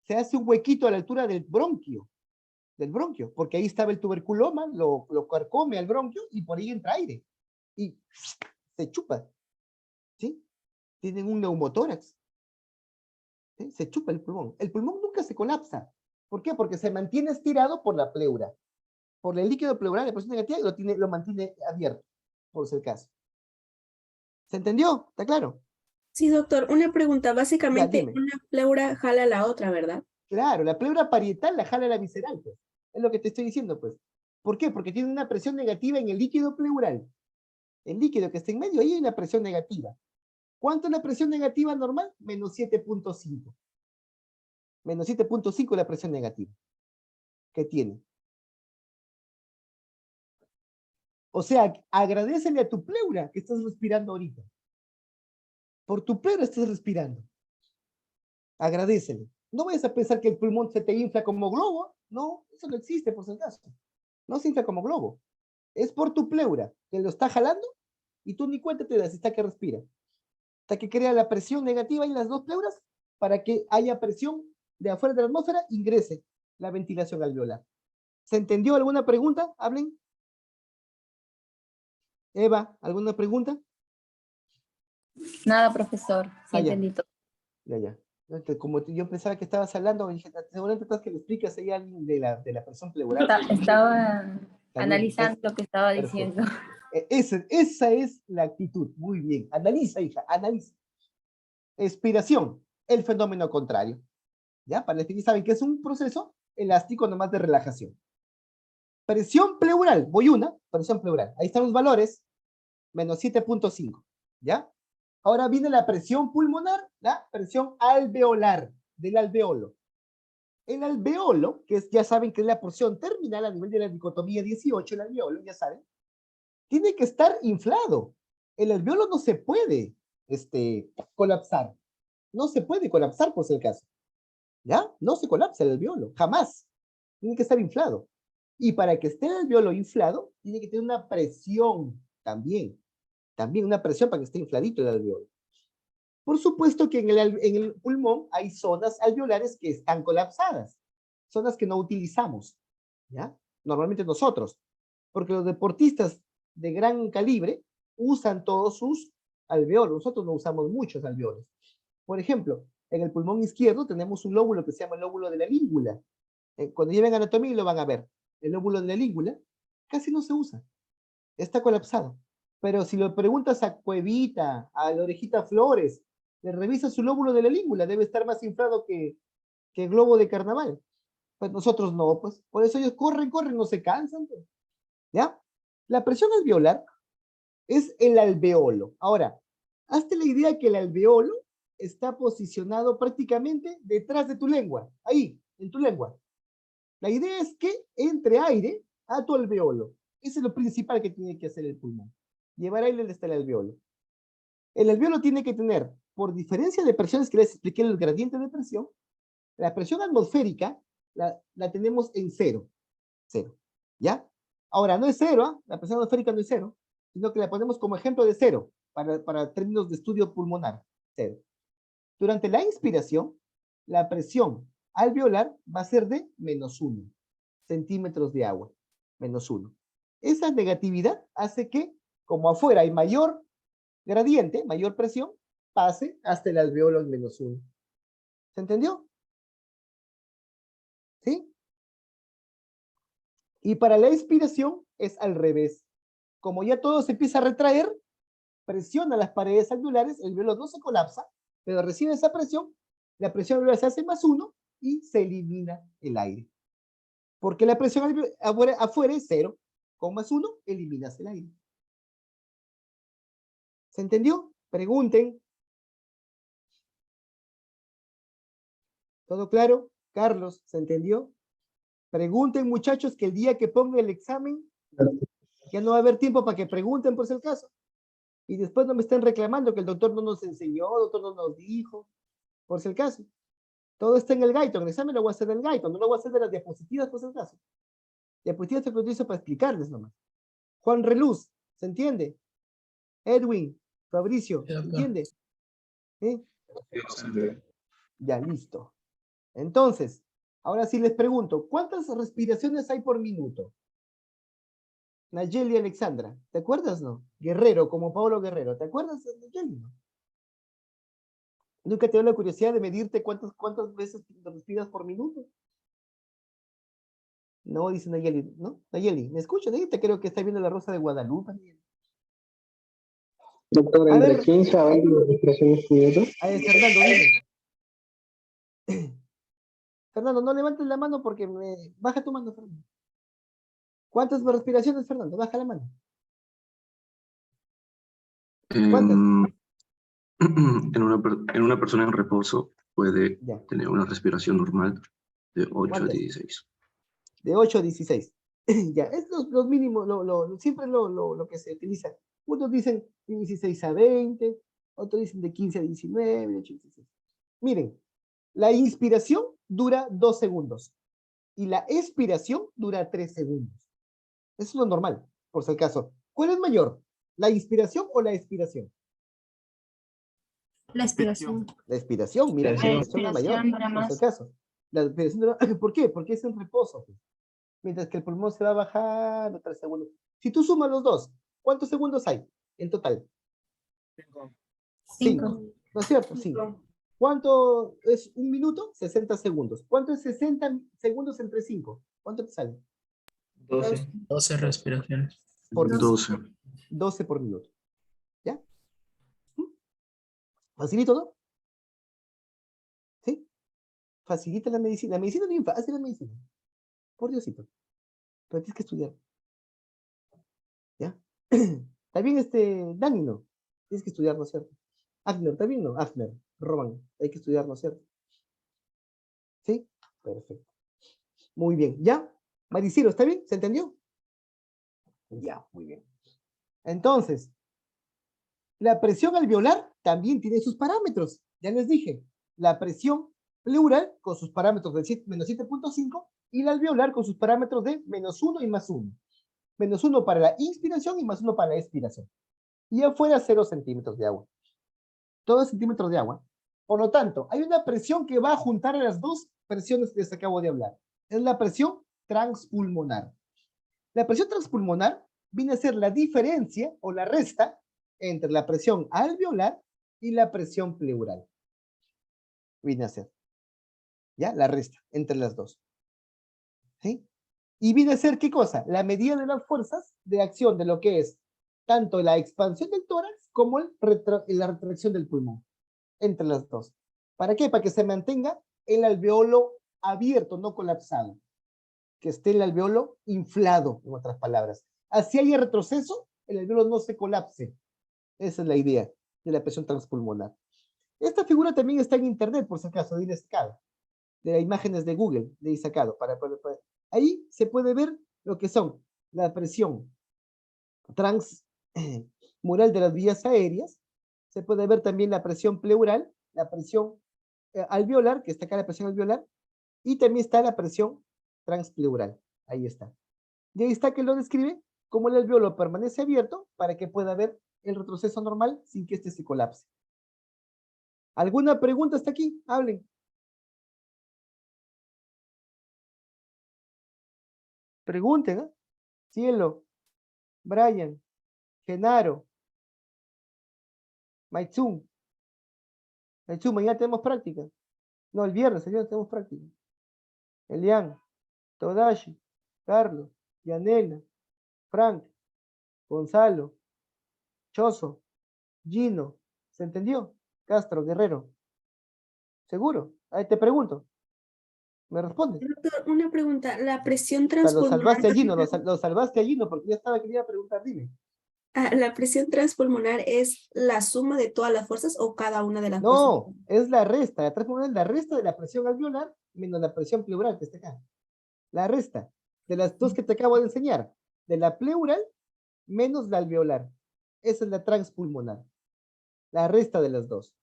se hace un huequito a la altura del bronquio, porque ahí estaba el tuberculoma, lo carcome al bronquio y por ahí entra aire. Y se chupa. ¿Sí? Tienen un neumotórax. ¿Sí? Se chupa el pulmón. El pulmón nunca se colapsa. ¿Por qué? Porque se mantiene estirado por la pleura. Por el líquido pleural de presión negativa lo mantiene abierto, por si el caso. ¿Se entendió? ¿Está claro? Sí, doctor, una pregunta. Básicamente, dime. una pleura jala la otra, ¿verdad? Claro, la pleura parietal la jala la visceral, pues. Es lo que te estoy diciendo, pues. ¿Por qué? Porque tiene una presión negativa en el líquido pleural. El líquido que está en medio, ahí hay una presión negativa. ¿Cuánto es la presión negativa normal? Menos 7.5. Menos 7.5 es la presión negativa que tiene. O sea, agradecele a tu pleura que estás respirando ahorita. Por tu pleura estás respirando. Agradecele. No vayas a pensar que el pulmón se te infla como globo. No, eso no existe por si acaso. No se infla como globo. Es por tu pleura que lo está jalando y tú ni cuenta te das hasta que respira. Hasta que crea la presión negativa en las dos pleuras para que haya presión de afuera de la atmósfera, ingrese la ventilación alveolar. ¿Se entendió alguna pregunta? Hablen. Eva, ¿alguna pregunta? Nada, profesor. Sí ya. entendí todo. Ya. Entonces, como yo pensaba que estabas hablando, dije, seguramente estás que le explicas ahí a alguien de la presión pleural. Estaba analizando lo que estaba diciendo. Esa es la actitud. Muy bien. Analiza, hija, analiza. Expiración, el fenómeno contrario. ¿Ya? Para definir, saben que es un proceso elástico nomás de relajación. Presión pleural, presión pleural. Ahí están los valores, menos 7.5. ¿Ya? Ahora viene la presión pulmonar, la presión alveolar, del alveolo. El alveolo, que ya saben que es la porción terminal a nivel de la dicotomía 18, el alveolo, ya saben, tiene que estar inflado. El alveolo no se puede colapsar. no se puede colapsar por si el caso. ¿Ya? No se colapsa el alveolo, jamás. Tiene que estar inflado. Y para que esté el alveolo inflado, tiene que tener una presión también. También una presión para que esté infladito el alveolo. Por supuesto que en el pulmón hay zonas alveolares que están colapsadas. Zonas que no utilizamos. ¿Ya? Normalmente nosotros. Porque los deportistas de gran calibre usan todos sus alveolos. Nosotros no usamos muchos alveolos. Por ejemplo, en el pulmón izquierdo tenemos un lóbulo que se llama el lóbulo de la língula. Cuando lleven anatomía lo van a ver. El lóbulo de la língula casi no se usa. Está colapsado. Pero si lo preguntas a Cuevita, a la Orejita Flores, le revisa su lóbulo de la língula, debe estar más inflado que globo de carnaval. Pues nosotros no, pues. Por eso ellos corren, no se cansan. Pues. ¿Ya? La presión alveolar es el alveolo. Ahora, hazte la idea que el alveolo está posicionado prácticamente detrás de tu lengua. Ahí, en tu lengua. La idea es que entre aire a tu alveolo. Eso es lo principal que tiene que hacer el pulmón. Llevar aire hasta el alveolo. El alveolo tiene que tener, por diferencia de presiones que les expliqué en el gradiente de presión, la presión atmosférica la tenemos en cero. Cero. ¿Ya? Ahora, no es cero, ¿eh? La presión atmosférica no es cero, sino que la ponemos como ejemplo de cero, para términos de estudio pulmonar. Cero. Durante la inspiración, la presión alveolar va a ser de -1 centímetros de agua. -1. Esa negatividad hace que, como afuera hay mayor gradiente, mayor presión, pase hasta el alveolo en -1. ¿Se entendió? ¿Sí? Y para la expiración es al revés. Como ya todo se empieza a retraer, presiona las paredes alveolares, el alveolo no se colapsa, pero recibe esa presión, la presión alveolar se hace +1 y se elimina el aire. Porque la presión afuera es 0, con +1 eliminas el aire. ¿Se entendió? Pregunten. ¿Todo claro? Carlos, ¿se entendió? Pregunten, muchachos, que el día que pongan el examen, ya no va a haber tiempo para que pregunten por si el caso. Y después no me estén reclamando que el doctor no nos enseñó, el doctor no nos dijo, por si el caso. Todo está en el Gaiton, el examen lo voy a hacer en el Gaiton, no lo voy a hacer de las diapositivas por si el caso. Diapositivas te lo utilizo para explicarles nomás. Juan Reluz, ¿se entiende? Edwin, Fabricio, ¿se entiende? ¿Sí? Ya, listo. Entonces, ahora sí les pregunto, ¿cuántas respiraciones hay por minuto? Nayeli Alexandra, ¿te acuerdas, no? Guerrero, como Pablo Guerrero, ¿te acuerdas, Nayeli? No? ¿Nunca te dio la curiosidad de medirte cuántas veces respiras por minuto? No, dice Nayeli, ¿no? Nayeli, ¿me escuchas? Nayeli, te creo que está viendo La Rosa de Guadalupe. Doctor, A entre ver, 15 a 20 respiraciones por minuto. A ver, Fernando, dime. Fernando, no levantes la mano porque baja tu mano, Fernando. ¿Cuántas respiraciones, Fernando? Baja la mano. ¿Cuántas? En una persona en reposo puede Ya. tener una respiración normal de 8 a ¿Cuántas? 16. De 8 a 16. Ya, es los mínimos, siempre lo que se utiliza. Unos dicen de 16 a 20, otros dicen de 15 a 19, de 8 a 16. Miren, la inspiración dura 2 segundos y la expiración dura 3 segundos. Eso es lo normal, por si acaso. ¿Cuál es mayor? ¿La inspiración o la expiración? La expiración. La expiración, mira, la expiración es mayor, dura por más. si acaso. La expiración dura, ¿por qué? Porque es en reposo. Pues. Mientras que el pulmón se va bajando 3 segundos. Si tú sumas los dos, ¿cuántos segundos hay en total? 5. ¿No es cierto? 5. ¿Cuánto es un minuto? 60 segundos. ¿Cuánto es 60 segundos entre 5? ¿Cuánto te sale? 12 respiraciones. Por 12. 12 por minuto. ¿Ya? ¿Facilito, no? ¿Sí? Facilita la medicina. La medicina es bien fácil, la medicina. Por Diosito. Pero tienes que estudiar. ¿Ya? También Dani, ¿no? Tienes que estudiar, ¿no es cierto? Agner, también no. Agner, Roman. Hay que estudiar, ¿no es cierto? ¿Sí? Perfecto. Muy bien. ¿Ya? Mariciro, ¿está bien? ¿Se entendió? Ya, muy bien. Entonces, la presión alveolar también tiene sus parámetros. Ya les dije, la presión pleural con sus parámetros de menos 7.5 y la alveolar con sus parámetros de menos 1 y más 1. Menos 1 para la inspiración y más 1 para la expiración. Y afuera 0 centímetros de agua. Todo centímetros de agua. Por lo tanto, hay una presión que va a juntar a las dos presiones que les acabo de hablar. Es la presión transpulmonar. La presión transpulmonar viene a ser la diferencia o la resta entre la presión alveolar y la presión pleural. Viene a ser. ¿Ya? La resta entre las dos. ¿Sí? Y viene a ser, ¿qué cosa? La medida de las fuerzas de acción de lo que es tanto la expansión del tórax como la retracción del pulmón. Entre las dos. ¿Para qué? Para que se mantenga el alveolo abierto, no colapsado. Que esté el alveolo inflado, en otras palabras. Así haya retroceso, el alveolo no se colapse. Esa es la idea de la presión transpulmonar. Esta figura también está en internet, por si acaso, de sacado. De imágenes de Google, de sacado. Ahí se puede ver lo que son la presión transmural de las vías aéreas. Se puede ver también la presión pleural, la presión alveolar, que está acá la presión alveolar, y también está la presión transpleural. Ahí está. Y ahí está que lo describe como el alveolo permanece abierto para que pueda haber el retroceso normal sin que éste se colapse. ¿Alguna pregunta hasta aquí? Hablen. Pregunten, ¿eh? Cielo, Brian, Genaro, Maitsum, mañana tenemos práctica. No, el viernes, señor, tenemos práctica. Elian, Todashi, Carlos, Yanela, Frank, Gonzalo, Choso, Gino, ¿se entendió? Castro, Guerrero. ¿Seguro? Ahí te pregunto. ¿Me respondes? Doctor, una pregunta. La presión O sea, lo transpulmonar. salvaste a Gino, lo salvaste a Gino porque ya estaba, quería preguntar, dime. ¿La presión transpulmonar es la suma de todas las fuerzas o cada una de las fuerzas? No, es la resta. La transformación es la resta de la presión alveolar menos la presión pleural que está acá. La resta de las dos que te acabo de enseñar. De la pleural menos la alveolar. Esa es la transpulmonar. La resta de las dos.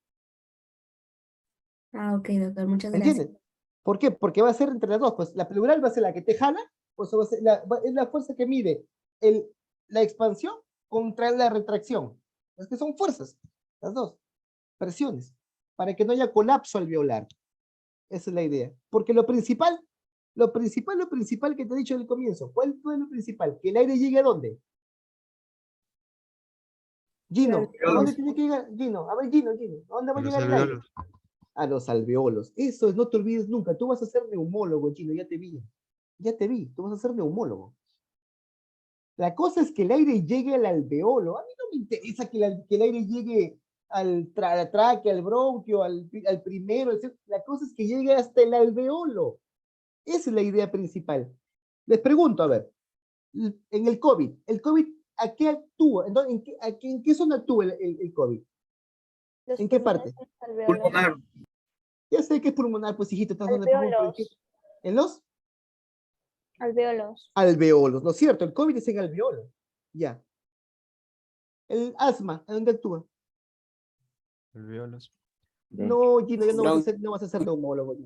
Ah, ok, doctor, muchas gracias. ¿Entiendes? ¿Por qué? Porque va a ser entre las dos. Pues la pleural va a ser la que te jala, pues va a ser es la fuerza que mide la expansión contra la retracción. Es que son fuerzas, las dos. Presiones. Para que no haya colapso alveolar. Esa es la idea. Porque lo principal que te he dicho en el comienzo, ¿cuál fue lo principal? Que el aire llegue a dónde. Gino, ¿a dónde tiene que llegar? Gino, a ver, Gino, ¿a dónde va a llegar el aire? A los alveolos. Eso es, no te olvides nunca. Tú vas a ser neumólogo, Gino, ya te vi. Tú vas a ser neumólogo. La cosa es que el aire llegue al alveolo. A mí no me interesa que el aire llegue a la tráquea, al bronquio, al primero. La cosa es que llegue hasta el alveolo. Esa es la idea principal. Les pregunto, a ver, en el COVID ¿a qué actúa? ¿En qué zona actúa el COVID? ¿En qué parte? Pulmonar. Ya sé que es pulmonar, pues hijito. ¿En los? Alveolos. Alveolos, ¿no es cierto? El COVID es en alveolos. Ya. El asma, ¿a dónde actúa? Alveolos. No, Gino, ya no vas a ser neumólogo.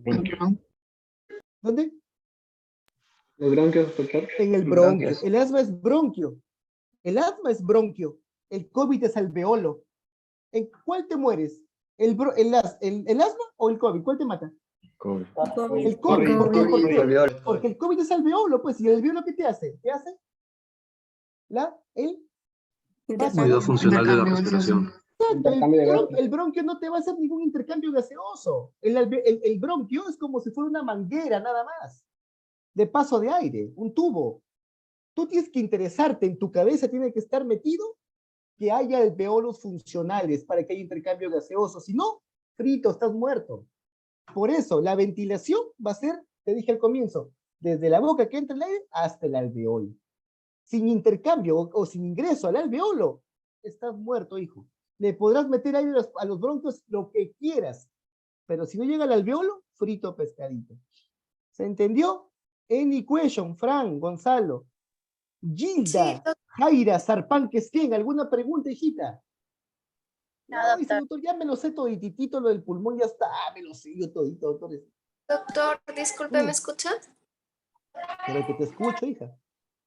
¿Dónde? ¿Los bronquios, doctor? En el bronquio. El asma es bronquio. El asma es bronquio. El COVID es alveolo. ¿En cuál te mueres? ¿El asma o el COVID? ¿Cuál te mata? COVID. El COVID. ¿Por qué? Porque el COVID es alveolo, pues. ¿Y el alveolo qué te hace? ¿Qué hace? Unidad funcional de la respiración. El bronquio no te va a hacer ningún intercambio gaseoso. El bronquio es como si fuera una manguera, nada más. De paso de aire, un tubo. Tú tienes que interesarte, en tu cabeza tiene que estar metido que haya alveolos funcionales para que haya intercambio gaseoso. Si no, frito, estás muerto. Por eso, la ventilación va a ser, te dije al comienzo, desde la boca que entra el aire hasta el alveolo. Sin intercambio o sin ingreso al alveolo, estás muerto, hijo. Le podrás meter aire a los bronquios lo que quieras, pero si no llega al alveolo, frito pescadito. ¿Se entendió? Any question, Fran, Gonzalo, Gilda, Sí, Jaira, Sarpán, Quesquén, ¿alguna pregunta, hijita? No, dice doctor, ya me lo sé todititito, lo del pulmón ya está, me lo sé yo todito, doctor. Doctor, disculpe, ¿me escucha? Pero que te escucho, hija.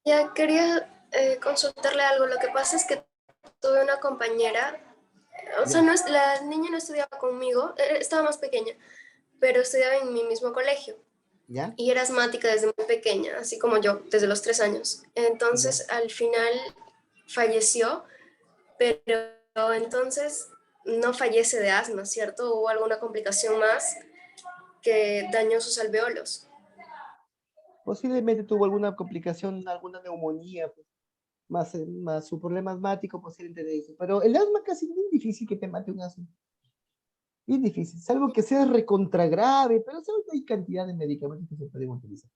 Ya quería consultarle algo. Lo que pasa es que tuve una compañera, o sea, Ya. no es, la niña no estudiaba conmigo, estaba más pequeña, pero estudiaba en mi mismo colegio. ¿Ya? Y era asmática desde muy pequeña, así como yo, desde los 3 años. Entonces, al final falleció, pero entonces no fallece de asma, ¿cierto? Hubo alguna complicación más que dañó sus alveolos. Posiblemente tuvo alguna complicación, alguna neumonía, pues, más su problema asmático, posiblemente de eso. Pero el asma casi es muy difícil que te mate un asma. Es difícil, salvo que sea recontra grave, pero ¿sabes? Hay cantidad de medicamentos que se pueden utilizar.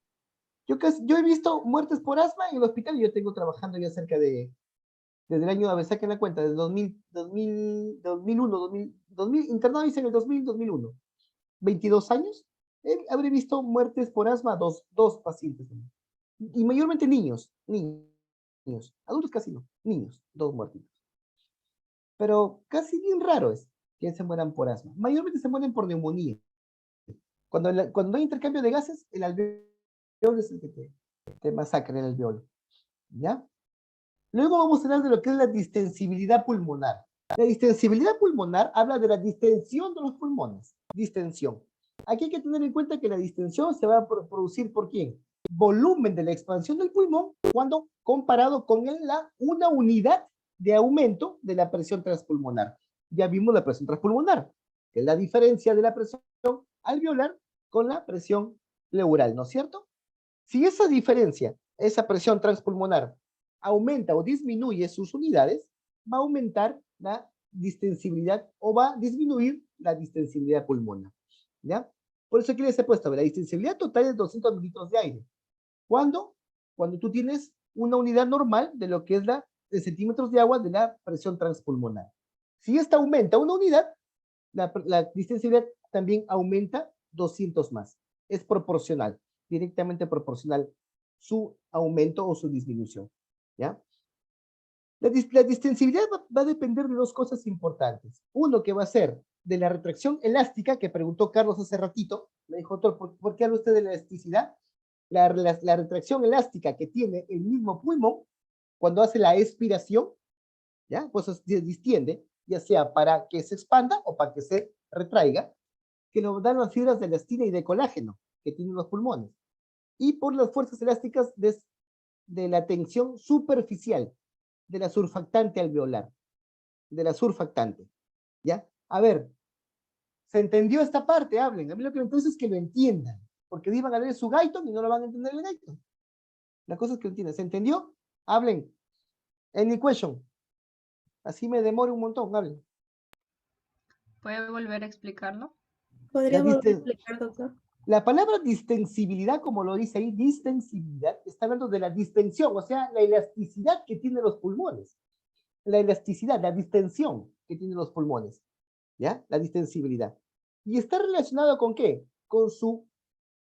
Yo he visto muertes por asma en el hospital y yo tengo trabajando ya cerca de, desde el año, a ver, saquen la cuenta, desde 2001, internado hice en el 2001, 22 años, habré visto muertes por asma dos pacientes. Y mayormente niños, adultos casi no, niños, 2 muertitos. Pero casi bien raro es que se mueran por asma. Mayormente se mueren por neumonía. Cuando hay intercambio de gases, el alveolo es el que te masacra el alveolo. ¿Ya? Luego vamos a hablar de lo que es la distensibilidad pulmonar. La distensibilidad pulmonar habla de la distensión de los pulmones. Distensión. Aquí hay que tener en cuenta que la distensión se va a producir por ¿quién? Volumen de la expansión del pulmón cuando comparado con una unidad de aumento de la presión transpulmonar. Ya vimos la presión transpulmonar, que es la diferencia de la presión alveolar con la presión pleural, ¿no es cierto? Si esa diferencia, esa presión transpulmonar, aumenta o disminuye sus unidades, va a aumentar la distensibilidad o va a disminuir la distensibilidad pulmonar. ¿Ya? Por eso aquí les he puesto, la distensibilidad total es 200 mililitros de aire. ¿Cuándo? Cuando tú tienes una unidad normal de lo que es de centímetros de agua de la presión transpulmonar. Si esta aumenta una unidad, la distensibilidad también aumenta 200 más. Es proporcional, directamente proporcional su aumento o su disminución. ¿Ya? La distensibilidad va a depender de 2 cosas importantes. Uno que va a ser de la retracción elástica, que preguntó Carlos hace ratito. Me dijo, doctor, ¿por qué habla usted de la elasticidad? La retracción elástica que tiene el mismo pulmón cuando hace la expiración, ¿ya? Pues se distiende, ya sea para que se expanda o para que se retraiga, que nos dan las fibras de elastina y de colágeno que tienen los pulmones. Y por las fuerzas elásticas de la tensión superficial, de la surfactante alveolar, de la surfactante, ¿ya? A ver, ¿se entendió esta parte? Hablen. A mí lo que me interesa es que lo entiendan, porque iban a leer su Guyton y no lo van a entender el Guyton. La cosa es que lo entiendan. ¿Se entendió? Hablen. Any question? Así me demoro un montón, hablen. ¿Puede volver a explicarlo? ¿Podría volver a explicar, doctor? La palabra distensibilidad, como lo dice ahí, distensibilidad, está hablando de la distensión, o sea, la elasticidad que tienen los pulmones. La elasticidad, la distensión que tienen los pulmones. ¿Ya? La distensibilidad. ¿Y está relacionado con qué? Con su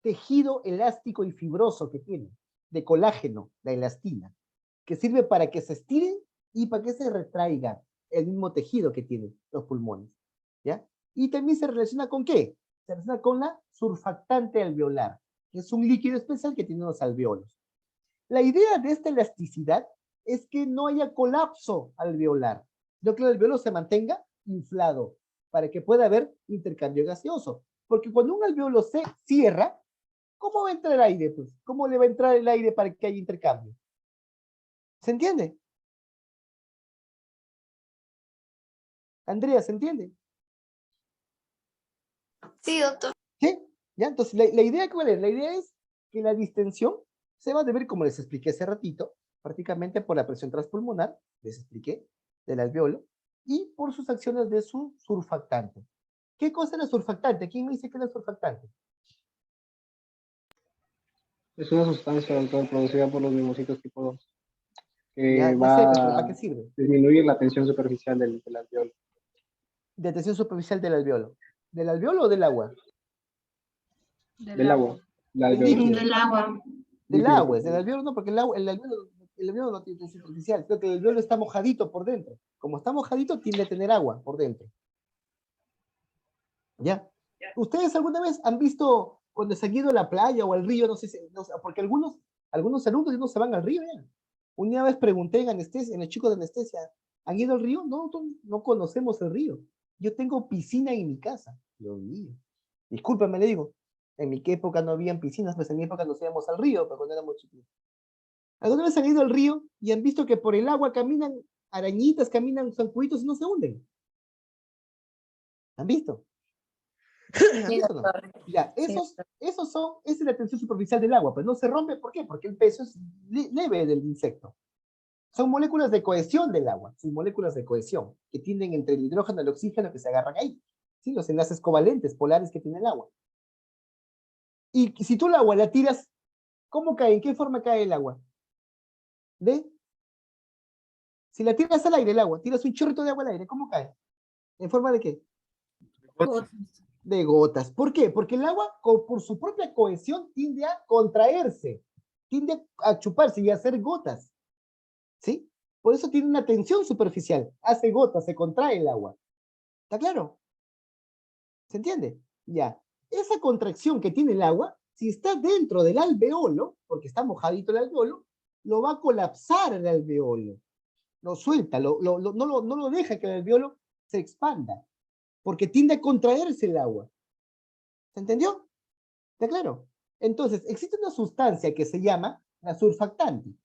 tejido elástico y fibroso que tiene, de colágeno, la elastina, que sirve para que se estiren y para que se retraiga el mismo tejido que tienen los pulmones. ¿Ya? Y también se relaciona con qué? Se relaciona con la surfactante alveolar, que es un líquido especial que tienen los alveolos. La idea de esta elasticidad es que no haya colapso alveolar, sino que el alveolo se mantenga inflado para que pueda haber intercambio gaseoso. Porque cuando un alveolo se cierra, ¿cómo va a entrar el aire? Pues? ¿Cómo le va a entrar el aire para que haya intercambio? ¿Se entiende? Andrea, ¿se entiende? Sí, doctor. ¿Sí? ¿Ya? Entonces, la idea, ¿cuál es? La idea es que la distensión se va a deber, como les expliqué hace ratito, prácticamente por la presión transpulmonar, les expliqué, del alveolo, y por sus acciones de su surfactante. ¿Qué cosa es la surfactante? ¿Quién me dice qué es la surfactante? Es una sustancia, doctor, producida por los linfocitos tipo 2, Ya, que ya sé, pero va ¿para a qué sirve? disminuir la tensión superficial del alveolo. De tensión superficial del alveolo. ¿Del alveolo o del agua? Del agua. Del líquido. Del agua. Del Líquido, agua, por es del favor. alveolo no, porque el alveolo el alveolo no tiene tensión superficial, creo que el alveolo está mojadito por dentro. Como está mojadito, tiende a tener agua por dentro. ¿Ya? ¿Ustedes alguna vez han visto cuando se han ido a la playa o al río? No sé, porque algunos alumnos no se van al río, ya. Una vez pregunté en anestesia, en los chicos de anestesia, ¿han ido al río? No, no conocemos el río. Yo tengo piscina en mi casa. Dios mío. Discúlpame, le digo. En mi época no habían piscinas, pues en mi época nos íbamos al río, pero cuando éramos chiquitos. ¿Alguna vez han ido al río y han visto que por el agua caminan arañitas, caminan zancuditos y no se hunden? ¿Han visto? ¿Han visto, no? Ya, esa es la tensión superficial del agua, pues no se rompe, ¿por qué? Porque el peso es leve del insecto. Son moléculas de cohesión del agua, son moléculas de cohesión que tienden entre el hidrógeno y el oxígeno que se agarran ahí. ¿Sí? Los enlaces covalentes, polares que tiene el agua. Y si tú el agua la tiras, ¿cómo cae? ¿En qué forma cae el agua? Si la tiras al aire el agua, tiras un chorrito de agua al aire, ¿cómo cae? ¿En forma de qué? Gotas. De gotas. ¿Por qué? Porque el agua, por su propia cohesión, tiende a contraerse, tiende a chuparse y a hacer gotas. ¿Sí? Por eso tiene una tensión superficial. Hace gotas, se contrae el agua. ¿Está claro? ¿Se entiende? Ya. Esa contracción que tiene el agua, si está dentro del alveolo, porque está mojadito el alveolo, lo va a colapsar el alveolo. Lo suelta, no lo deja que el alveolo se expanda, porque tiende a contraerse el agua. ¿Se entendió? ¿Está claro? Entonces, existe una sustancia que se llama la surfactante.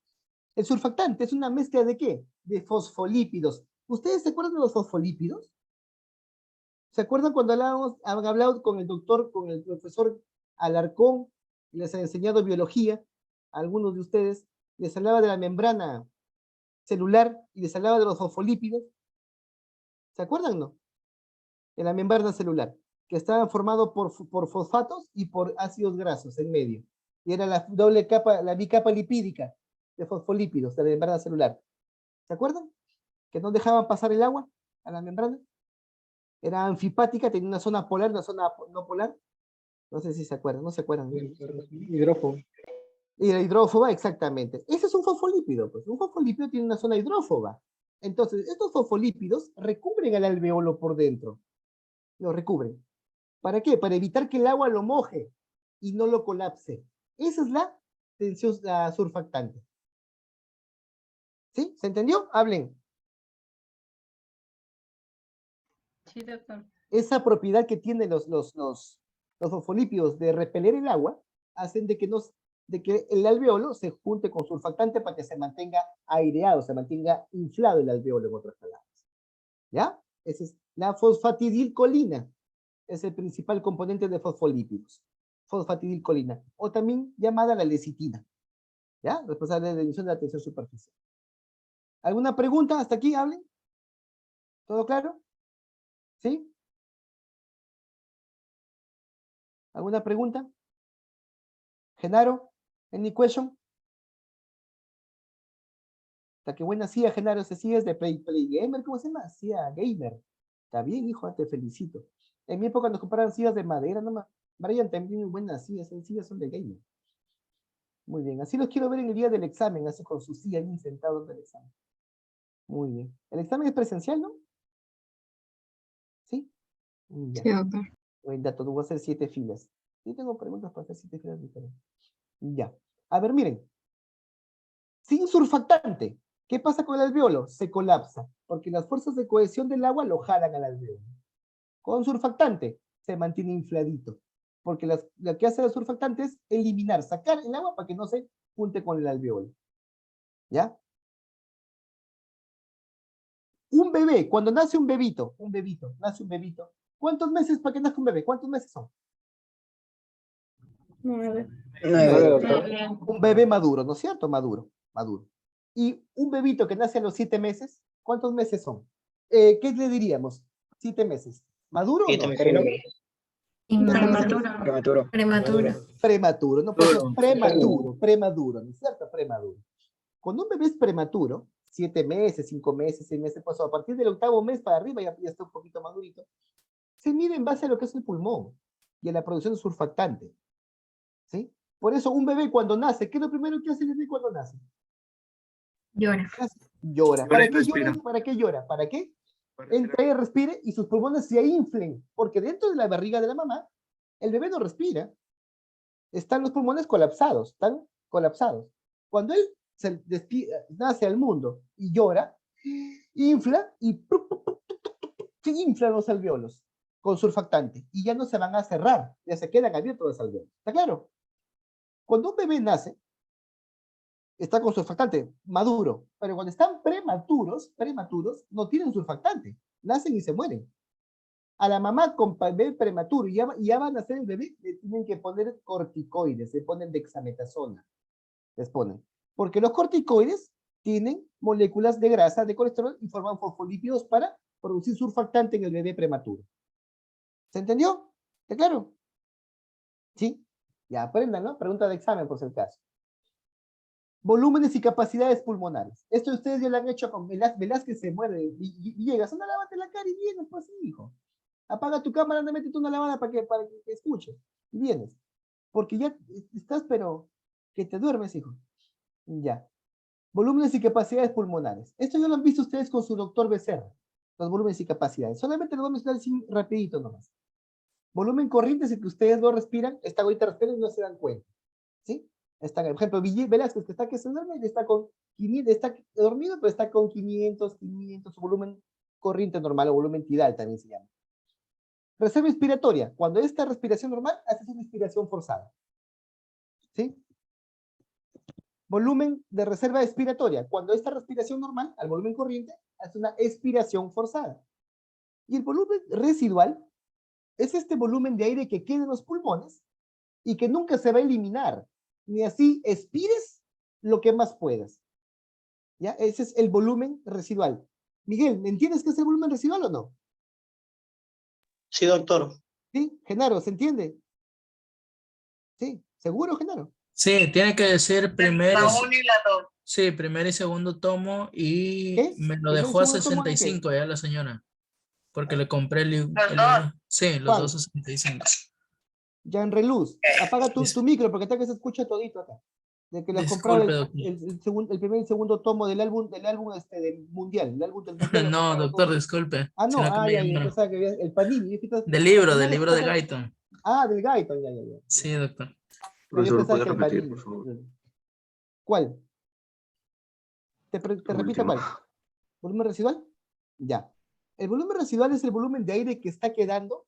El surfactante es una mezcla ¿de qué? De fosfolípidos. ¿Ustedes se acuerdan de los fosfolípidos? ¿Se acuerdan cuando han hablado con el doctor, con el profesor Alarcón, y les ha enseñado biología? A algunos de ustedes les hablaba de la membrana celular y les hablaba de los fosfolípidos. ¿Se acuerdan, no? De la membrana celular, que estaban formados por fosfatos y por ácidos grasos en medio. Y era la doble capa, la bicapa lipídica de fosfolípidos de la membrana celular. ¿Se acuerdan? Que no dejaban pasar el agua a la membrana. Era anfipática, tenía una zona polar, una zona no polar. No sé si se acuerdan, no se acuerdan. Hidrófobo. Y la hidrófoba, exactamente. Ese es un fosfolípido, pues. Un fosfolípido tiene una zona hidrófoba. Entonces, estos fosfolípidos recubren el alveolo por dentro. Lo recubren. ¿Para qué? Para evitar que el agua lo moje y no lo colapse. Esa es la tensión, la surfactante. ¿Sí? ¿Se entendió? Hablen. Sí, doctor. Esa propiedad que tienen los fosfolípidos de repeler el agua hacen de que el alveolo se junte con surfactante para que se mantenga aireado, se mantenga inflado el alveolo, en otras palabras. ¿Ya? Esa es la fosfatidilcolina. Es el principal componente de fosfolípidos. Fosfatidilcolina. O también llamada la lecitina. ¿Ya? Responsable de la emisión de la tensión superficial. ¿Alguna pregunta? ¿Hasta aquí? ¿Hablen? ¿Todo claro? ¿Sí? ¿Alguna pregunta? Genaro, any question? Hasta qué buena CIA, Genaro, ese sí es de Play Gamer, ¿cómo se llama? CIA Gamer. Está bien, hijo, te felicito. En mi época nos compraban sillas de madera nomás. Brian también muy buenas sillas, sillas son de gamer. Muy bien, así los quiero ver en el día del examen, así con su silla bien sentados del examen. Muy bien. ¿El examen es presencial, no? ¿Sí? Ya. Sí, doctor. Buen dato, tú vas a hacer 7 filas. Yo tengo preguntas para hacer 7 filas diferentes. Ya. A ver, miren. Sin surfactante, ¿qué pasa con el alveolo? Se colapsa, porque las fuerzas de cohesión del agua lo jalan al alveolo. Con surfactante, se mantiene infladito, porque lo que hace el surfactante es eliminar, sacar el agua para que no se junte con el alveolo. ¿Ya? Un bebé, cuando nace un bebito, nace un bebito. ¿Cuántos meses para que nazca un bebé? ¿Cuántos meses son? 9. 9, doctor. Un bebé maduro, ¿no es cierto? Maduro. Y un bebito que nace a los 7 meses, ¿cuántos meses son? ¿Qué le diríamos? 7 meses. ¿Maduro o no? Prematuro. Prematuro, no, pues prematuro, ¿no es cierto? Prematuro. Cuando un bebé es prematuro, 7 meses, 5 meses, 6 meses, pues a partir del 8º mes para arriba ya está un poquito madurito, se mide en base a lo que es el pulmón y a la producción de surfactante. ¿Sí? Por eso un bebé cuando nace, ¿qué es lo primero que hace el bebé cuando nace? Llora. Llora. Llora ¿Para y qué llora? respira. ¿Para qué llora? ¿Para qué? Entra y respire y sus pulmones se inflen, porque dentro de la barriga de la mamá, el bebé no respira. Están los pulmones colapsados, están colapsados. Cuando él nace al mundo y llora, infla y se inflan los alveolos con surfactante y ya no se van a cerrar, ya se quedan abiertos los alveolos. ¿Está claro? Cuando un bebé nace, está con surfactante maduro, pero cuando están prematuros, no tienen surfactante, nacen y se mueren. A la mamá con bebé prematuro y ya va a nacer el bebé, le tienen que poner corticoides, le ponen dexametasona, les ponen. Porque los corticoides tienen moléculas de grasa, de colesterol y forman fosfolípidos para producir surfactante en el bebé prematuro. ¿Se entendió? ¿Está claro? ¿Sí? Ya aprendan, ¿no? Pregunta de examen por si el caso. Volúmenes y capacidades pulmonares. Esto ustedes ya lo han hecho con Velázquez se muere y llegas, anda, lávate la cara y vienes, pues sí, hijo. Apaga tu cámara, anda, métete una lavada para que escuches. Y vienes. Porque ya estás, pero que te duermes, hijo. Ya. Volúmenes y capacidades pulmonares. Esto ya lo han visto ustedes con su doctor Becerra. Los volúmenes y capacidades. Solamente lo vamos a mencionar así rapidito nomás. Volumen corriente es el que ustedes no respiran, esta ahorita respiran y no se dan cuenta. ¿Sí? Está, por ejemplo, Velázquez, que se duerme, está con 500, está dormido, pero está con 500, volumen corriente normal o volumen tidal también se llama. Reserva inspiratoria. Cuando esta respiración normal, haces una inspiración forzada. ¿Sí? Volumen de reserva expiratoria. Cuando esta respiración normal, al volumen corriente, hace una expiración forzada. Y el volumen residual es este volumen de aire que queda en los pulmones y que nunca se va a eliminar. Ni así expires lo que más puedas. ¿Ya? Ese es el volumen residual. Miguel, ¿entiendes qué es el volumen residual o no? Sí, doctor. ¿Sí? Genaro, ¿se entiende? ¿Sí? ¿Seguro, Genaro? Sí, tiene que decir sí, primer y segundo tomo y ¿Qué? me lo ¿Primer y dejó a segundo tomo de qué? 65 ya la señora, porque le compré el libro. Sí, los ¿Cuál? dos 65. Jean Reluz, apaga tu micro porque acá que se escucha todito acá. De que le has comprado Disculpe, doctor. el primer y segundo tomo del álbum del mundial. El álbum del mundial lo No, compraron doctor, todos. disculpe. Ah, no, Sino que me ya, llamó. pensaba que había el Panini. Del Al libro final de Gaiton. Ah, del Gaiton, ya. Sí, doctor. Yo Profesor, pensaba ¿puede que el repetir, Panini. por favor? ¿Cuál? ¿Te La repito última. cuál? ¿Volumen residual? Ya. El volumen residual es el volumen de aire que está quedando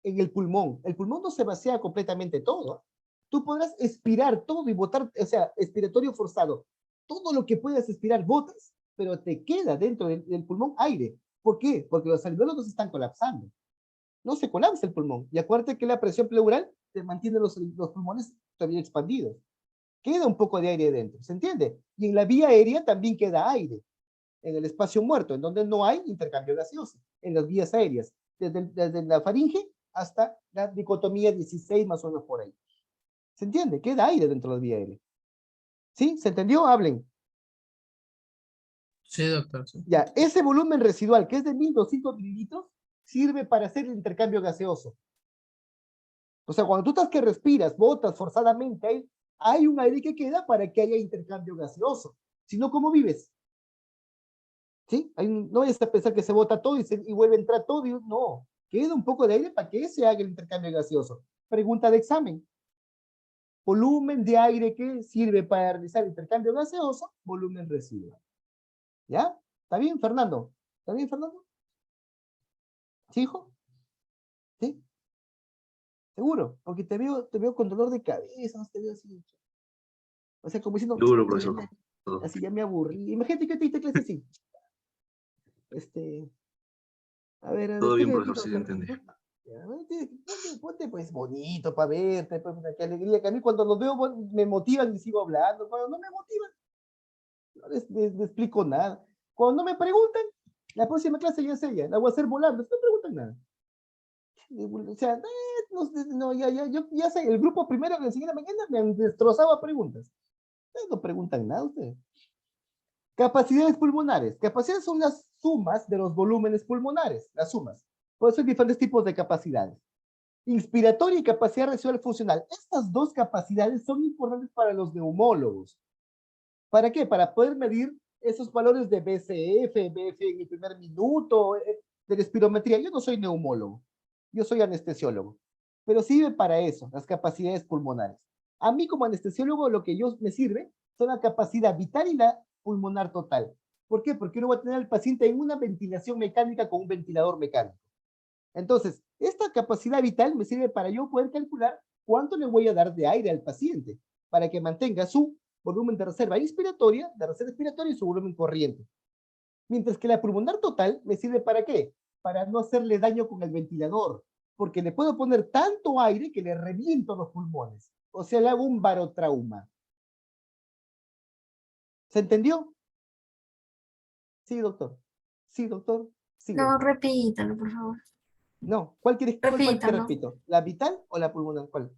en el pulmón. El pulmón no se vacía completamente todo. Tú podrás expirar todo y botar, o sea, expiratorio forzado. Todo lo que puedas expirar botas, pero te queda dentro del pulmón aire. ¿Por qué? Porque los alveolos no se están colapsando. No se colapsa el pulmón. Y acuérdate que la presión pleural te mantiene los pulmones todavía expandidos. Queda un poco de aire dentro, ¿se entiende? Y en la vía aérea también queda aire. En el espacio muerto, en donde no hay intercambio gaseoso, en las vías aéreas, desde la faringe hasta la dicotomía 16 más o menos por ahí. ¿Se entiende? Queda aire dentro de la vía aérea. ¿Sí? ¿Se entendió? Hablen. Sí, doctor. Sí. Ya, ese volumen residual, que es de 1200 mililitros, sirve para hacer el intercambio gaseoso. O sea, cuando tú estás que respiras, botas forzadamente, hay un aire que queda para que haya intercambio gaseoso. Si no, ¿cómo vives? ¿Sí? No vayas a pensar que se bota todo y vuelve a entrar todo. No, queda un poco de aire para que se haga el intercambio gaseoso. Pregunta de examen. Volumen de aire que sirve para realizar intercambio gaseoso, volumen residual. ¿Ya? ¿Está bien, Fernando? ¿Está bien, Fernando? ¿Sí, hijo? ¿Sí? ¿Seguro? Porque te veo con dolor de cabeza, no te veo así. O sea, como diciendo, Duro, profesor. así ya me aburrí. Imagínate que te diste clase así. A ver, Todo bien, explica, profesor, sí, entendí. Ponte pues bonito para verte, pues, qué alegría, que a mí cuando los veo me motivan y sigo hablando, cuando no me motivan, no les explico nada. Cuando no me preguntan, la próxima clase ya es ella, la voy a hacer volando, no me preguntan nada. O sea, no, yo ya sé, el grupo primero que enseñé en la mañana me han destrozado a preguntas. Ustedes no preguntan nada ustedes. Capacidades pulmonares. Capacidades son las sumas de los volúmenes pulmonares, las sumas. Por eso hay diferentes tipos de capacidades. Inspiratoria y capacidad residual funcional. Estas dos capacidades son importantes para los neumólogos. ¿Para qué? Para poder medir esos valores de BCF, BF en el primer minuto, de la espirometría. Yo no soy neumólogo, yo soy anestesiólogo, pero sirve para eso, las capacidades pulmonares. A mí como anestesiólogo lo que me sirve son la capacidad vital y la pulmonar total. ¿Por qué? Porque uno va a tener al paciente en una ventilación mecánica con un ventilador mecánico. Entonces, esta capacidad vital me sirve para yo poder calcular cuánto le voy a dar de aire al paciente para que mantenga su volumen de reserva inspiratoria, y su volumen corriente. Mientras que la pulmonar total me sirve ¿para qué? Para no hacerle daño con el ventilador, porque le puedo poner tanto aire que le reviento los pulmones. O sea, le hago un barotrauma. ¿Se entendió? Sí, doctor. Sí, doctor. Sí, No, doctor. repítalo, por favor. No, ¿cuál quieres que Repítalo. repito? ¿La vital o la pulmonar? ¿Cuál?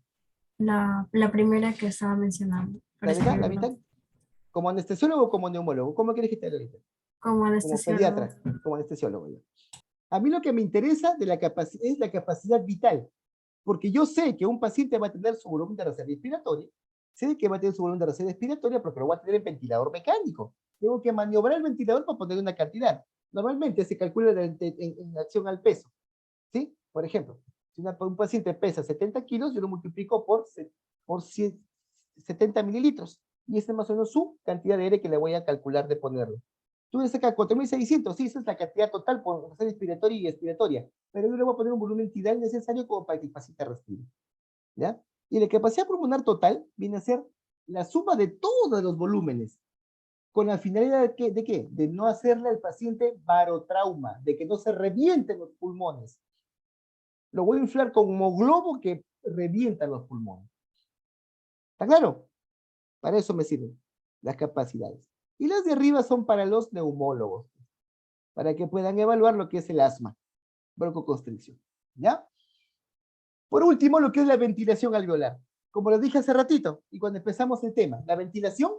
La primera que estaba mencionando. ¿La vital? ¿La vital? ¿Como anestesiólogo o como neumólogo? ¿Cómo quieres que te lo diga? Como anestesiólogo. Como pediatra, como anestesiólogo. Ya. A mí lo que me interesa de la es la capacidad vital, porque yo sé que un paciente va a tener su volumen de reserva respiratoria, sé que va a tener su volumen de reserva respiratoria porque lo va a tener en ventilador mecánico. Tengo que maniobrar el ventilador para poner una cantidad. Normalmente se calcula en acción al peso. ¿Sí? Por ejemplo, si un paciente pesa 70 kilos, yo lo multiplico por 70 mililitros. Y esa es más o menos su cantidad de aire que le voy a calcular de ponerlo. Tú le sacas 4.600, sí, esa es la cantidad total por reserva inspiratoria y expiratoria. Pero yo le voy a poner un volumen tidal necesario como para que el paciente respire. ¿Ya? Y la capacidad pulmonar total viene a ser la suma de todos los volúmenes. ¿Con la finalidad de qué? De no hacerle al paciente barotrauma, de que no se revienten los pulmones. Lo voy a inflar como globo que revienta los pulmones. ¿Está claro? Para eso me sirven las capacidades. Y las de arriba son para los neumólogos, para que puedan evaluar lo que es el asma, broncoconstricción. ¿Ya? Por último, lo que es la ventilación alveolar. Como lo dije hace ratito, y cuando empezamos el tema, la ventilación,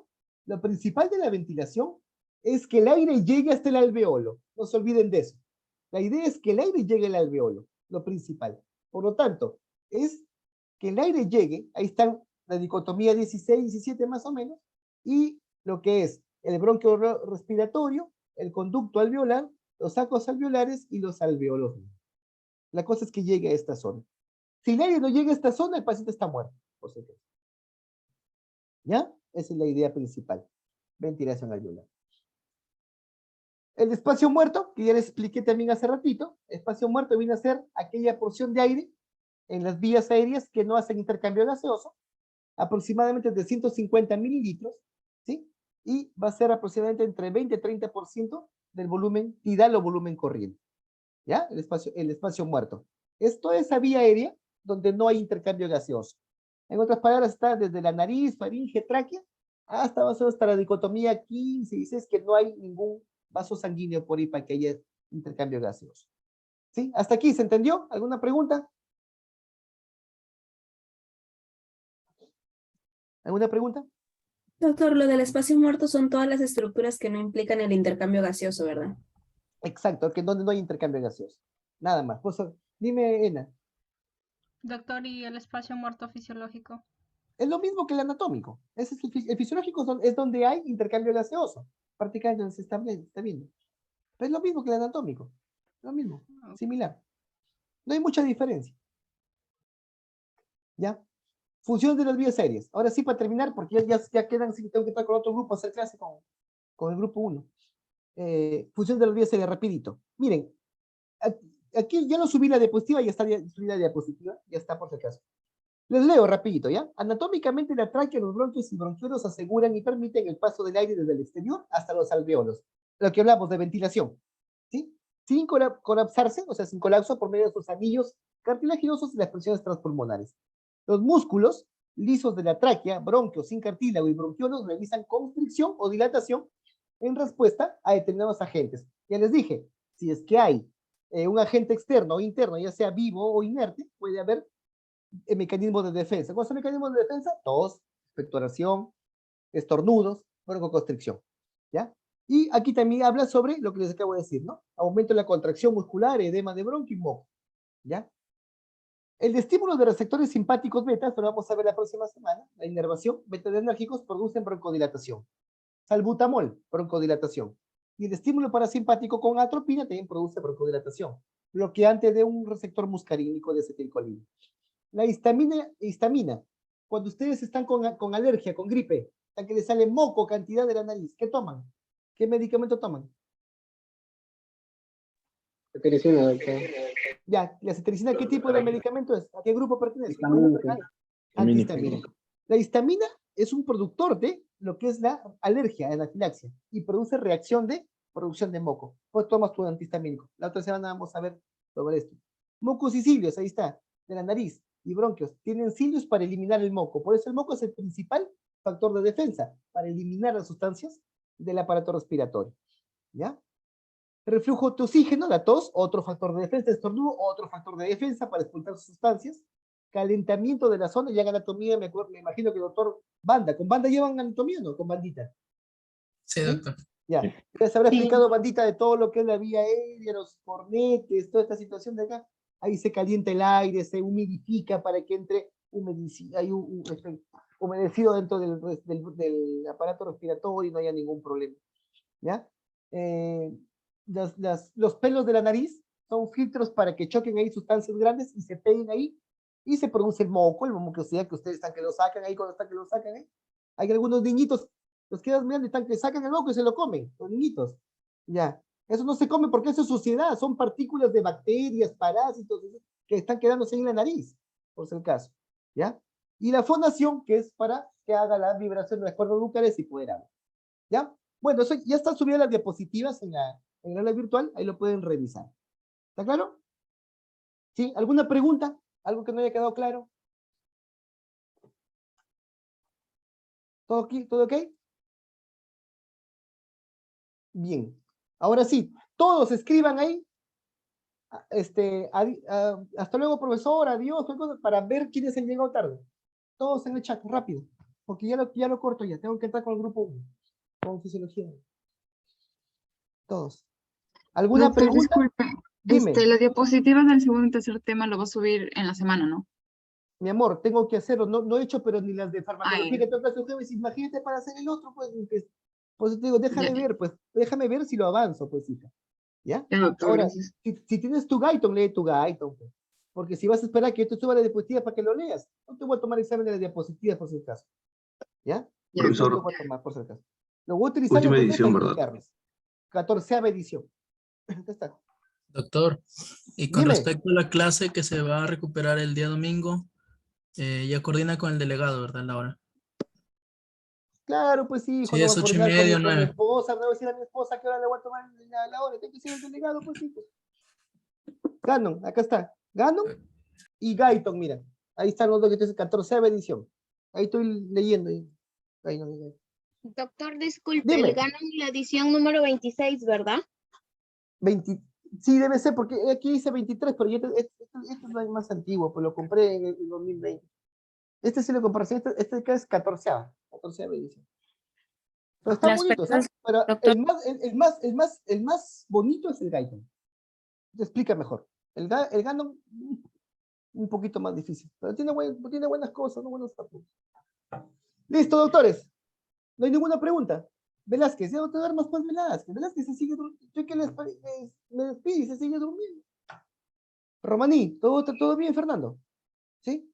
lo principal de la ventilación es que el aire llegue hasta el alveolo. No se olviden de eso. La idea es que el aire llegue al alveolo, lo principal. Por lo tanto, es que el aire llegue, ahí están la dicotomía 16, 17 más o menos, y lo que es el bronquio respiratorio, el conducto alveolar, los sacos alveolares y los alveolos. La cosa es que llegue a esta zona. Si el aire no llega a esta zona, el paciente está muerto, por supuesto. ¿Ya? Esa es la idea principal. Ventilación alveolar. El espacio muerto, que ya les expliqué también hace ratito, espacio muerto viene a ser aquella porción de aire en las vías aéreas que no hacen intercambio gaseoso, aproximadamente de 150 mililitros, ¿sí? Y va a ser aproximadamente entre 20 y 30% del volumen tidal o volumen corriente. ¿Ya? El espacio muerto. Esto es esa vía aérea donde no hay intercambio gaseoso. En otras palabras, está desde la nariz, faringe, tráquea, hasta la dicotomía 15 y 16, que no hay ningún vaso sanguíneo por ahí para que haya intercambio gaseoso. ¿Sí? ¿Hasta aquí se entendió? ¿Alguna pregunta? ¿Alguna pregunta? Doctor, lo del espacio muerto son todas las estructuras que no implican el intercambio gaseoso, ¿verdad? Exacto, que donde no hay intercambio gaseoso. Nada más. Pues, dime, Ena. Doctor, ¿y el espacio muerto fisiológico? Es lo mismo que el anatómico. Ese es el fisiológico es donde hay intercambio gaseoso. Prácticamente se está viendo. Pero es lo mismo que el anatómico. Lo mismo, similar. No hay mucha diferencia. ¿Ya? Funciones de las vías aéreas. Ahora sí, para terminar, porque ya quedan, si tengo que estar con otro grupo, hacer clase con el grupo 1. Funciones de las vías aéreas, rapidito. Miren, aquí ya no subí la diapositiva, ya está subida la diapositiva, ya está por si acaso. Les leo rapidito, ¿ya? Anatómicamente la tráquea, los bronquios y bronquiolos aseguran y permiten el paso del aire desde el exterior hasta los alveolos. Lo que hablamos de ventilación, ¿sí? Sin colapsarse, o sea, sin colapso por medio de sus anillos cartilaginosos y las presiones transpulmonares. Los músculos lisos de la tráquea, bronquios sin cartílago y bronquiolos realizan constricción o dilatación en respuesta a determinados agentes. Ya les dije, si es que hay un agente externo o interno, ya sea vivo o inerte, puede haber mecanismos de defensa. ¿Cuáles son los mecanismos de defensa? Tos, expectoración, estornudos, broncoconstricción. ¿Ya? Y aquí también habla sobre lo que les acabo de decir, ¿no? Aumento de la contracción muscular, edema de bronquio y moco. ¿Ya? El estímulo de receptores simpáticos beta, esto lo vamos a ver la próxima semana, la inervación, beta-adrenérgicos producen broncodilatación. salbutamol, broncodilatación. Y el estímulo parasimpático con atropina también produce broncodilatación, bloqueante de un receptor muscarínico de acetilcolina. La histamina, cuando ustedes están con alergia, con gripe, hasta que les sale moco, cantidad de la nariz, ¿qué toman? ¿Qué medicamento toman? Cetiricina, doctor. Ya, la cetiricina, ¿qué tipo de medicamento es? ¿A qué grupo pertenece? Histamínico. Antihistamínico. La histamina es un productor de lo que es la alergia, anafilaxia, y produce reacción de producción de moco. Pues tomas tu antihistamínico. La otra semana vamos a ver sobre esto. Mocos y cilios, ahí está, de la nariz y bronquios. Tienen cilios para eliminar el moco. Por eso el moco es el principal factor de defensa, para eliminar las sustancias del aparato respiratorio. ¿Ya? Reflujo toxígeno, la tos, otro factor de defensa, estornudo, otro factor de defensa para expulsar sustancias. Calentamiento de la zona, ya en anatomía me imagino que el doctor Banda, ¿con Banda llevan anatomía o no? Con Bandita. Sí, doctor. Ya, les habrá explicado Bandita de todo lo que es la vía aérea, los cornetes, toda esta situación de acá. Ahí se calienta el aire, se humidifica para que entre humedecido dentro del aparato respiratorio y no haya ningún problema. ¿Ya? Los pelos de la nariz son filtros para que choquen ahí sustancias grandes y se peguen ahí y se produce el moco que ustedes están que lo sacan ahí cuando están que lo sacan ahí. Hay algunos niñitos, los quedas mirando y están que sacan el moco y se lo comen, los niñitos. Ya, eso no se come porque eso es suciedad, son partículas de bacterias, parásitos que están quedándose en la nariz, por ser el caso. ¿Ya? Y la fonación, que es para que haga la vibración de las cuerdas vocales y poder hablar. ¿Ya? Bueno, eso ya están subidas las diapositivas en la aula virtual, ahí lo pueden revisar. ¿Está claro? ¿Sí? ¿Alguna pregunta? ¿Algo que no haya quedado claro? ¿Todo aquí? ¿Todo ok? Bien. Ahora sí, todos escriban ahí. Hasta luego, profesor, adiós, para ver quiénes han llegado tarde. Todos en el chat, rápido. Porque ya lo corto ya. Tengo que entrar con el grupo 1. Con fisiología. Todos. ¿Alguna Doctor, pregunta? disculpe. Dime. Las diapositivas del segundo y tercer tema lo va a subir en la semana, ¿no? Mi amor, tengo que hacerlo. No he hecho, pero ni las de farmacología Ay. que tengo que hacer jueves. Imagínate para hacer el otro, pues. Pues te digo, déjame ver, pues. Déjame ver si lo avanzo, pues, hija. ¿Ya? Ya, doctor, Ahora, gracias. si tienes tu Guyton, lee tu Guyton, pues. Porque si vas a esperar que yo te suba la diapositiva para que lo leas, no te voy a tomar examen de las diapositivas por si acaso. ¿Ya? Profesor. No te voy a tomar por si acaso. Lo voy a utilizar Última en edición, para ¿verdad? explicarles. 14ª edición. Acá está. Doctor, y con Dime. respecto a la clase que se va a recuperar el día domingo, ya coordina con el delegado, ¿verdad, Laura? Claro, pues sí, hijo, Sí, no es voy a 8:30 coordinar o con mi 9. esposa, no voy a decir a mi esposa que ahora le voy a tomar la hora, tengo que ser el delegado, pues sí. Pues. Ganon, acá está. Ganon y Guyton, mira. Ahí están los dos que tienen 14ª edición. Ahí estoy leyendo. Ahí no, ahí. Doctor, disculpe, Dime. el Ganon la edición número 26, ¿verdad? 20, sí, debe ser, porque aquí dice 23, pero este es más antiguo, pues lo compré en el 2020. Este sí lo compré, este acá es 14ª edición. Pero está Las bonito, ¿sabes? personas, Pero doctor, el más bonito es el Guyton. Te explica mejor. El Ganon, un poquito más difícil, pero tiene buenas cosas, ¿no? Buenos apuntes. Listo, doctores. No hay ninguna pregunta. Velázquez, ya no te duermas más, Velázquez. Velázquez se sigue durmiendo. Yo que me despido y se sigue durmiendo. Romaní, ¿todo bien, Fernando? ¿Sí?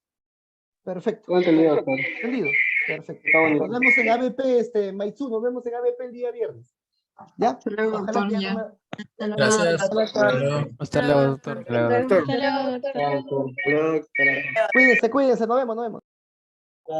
Perfecto. Todo entendido, doctor. Entendido. Perfecto. Está bonito. Nos vemos en ABP, Maitsu, nos vemos en ABP el día viernes. ¿Ya? Hasta luego, Ojalá doctor, que ya. Gracias. Ojalá Hasta luego. Hasta luego, doctor. Hasta luego, doctor. Cuídense, nos vemos. Ya,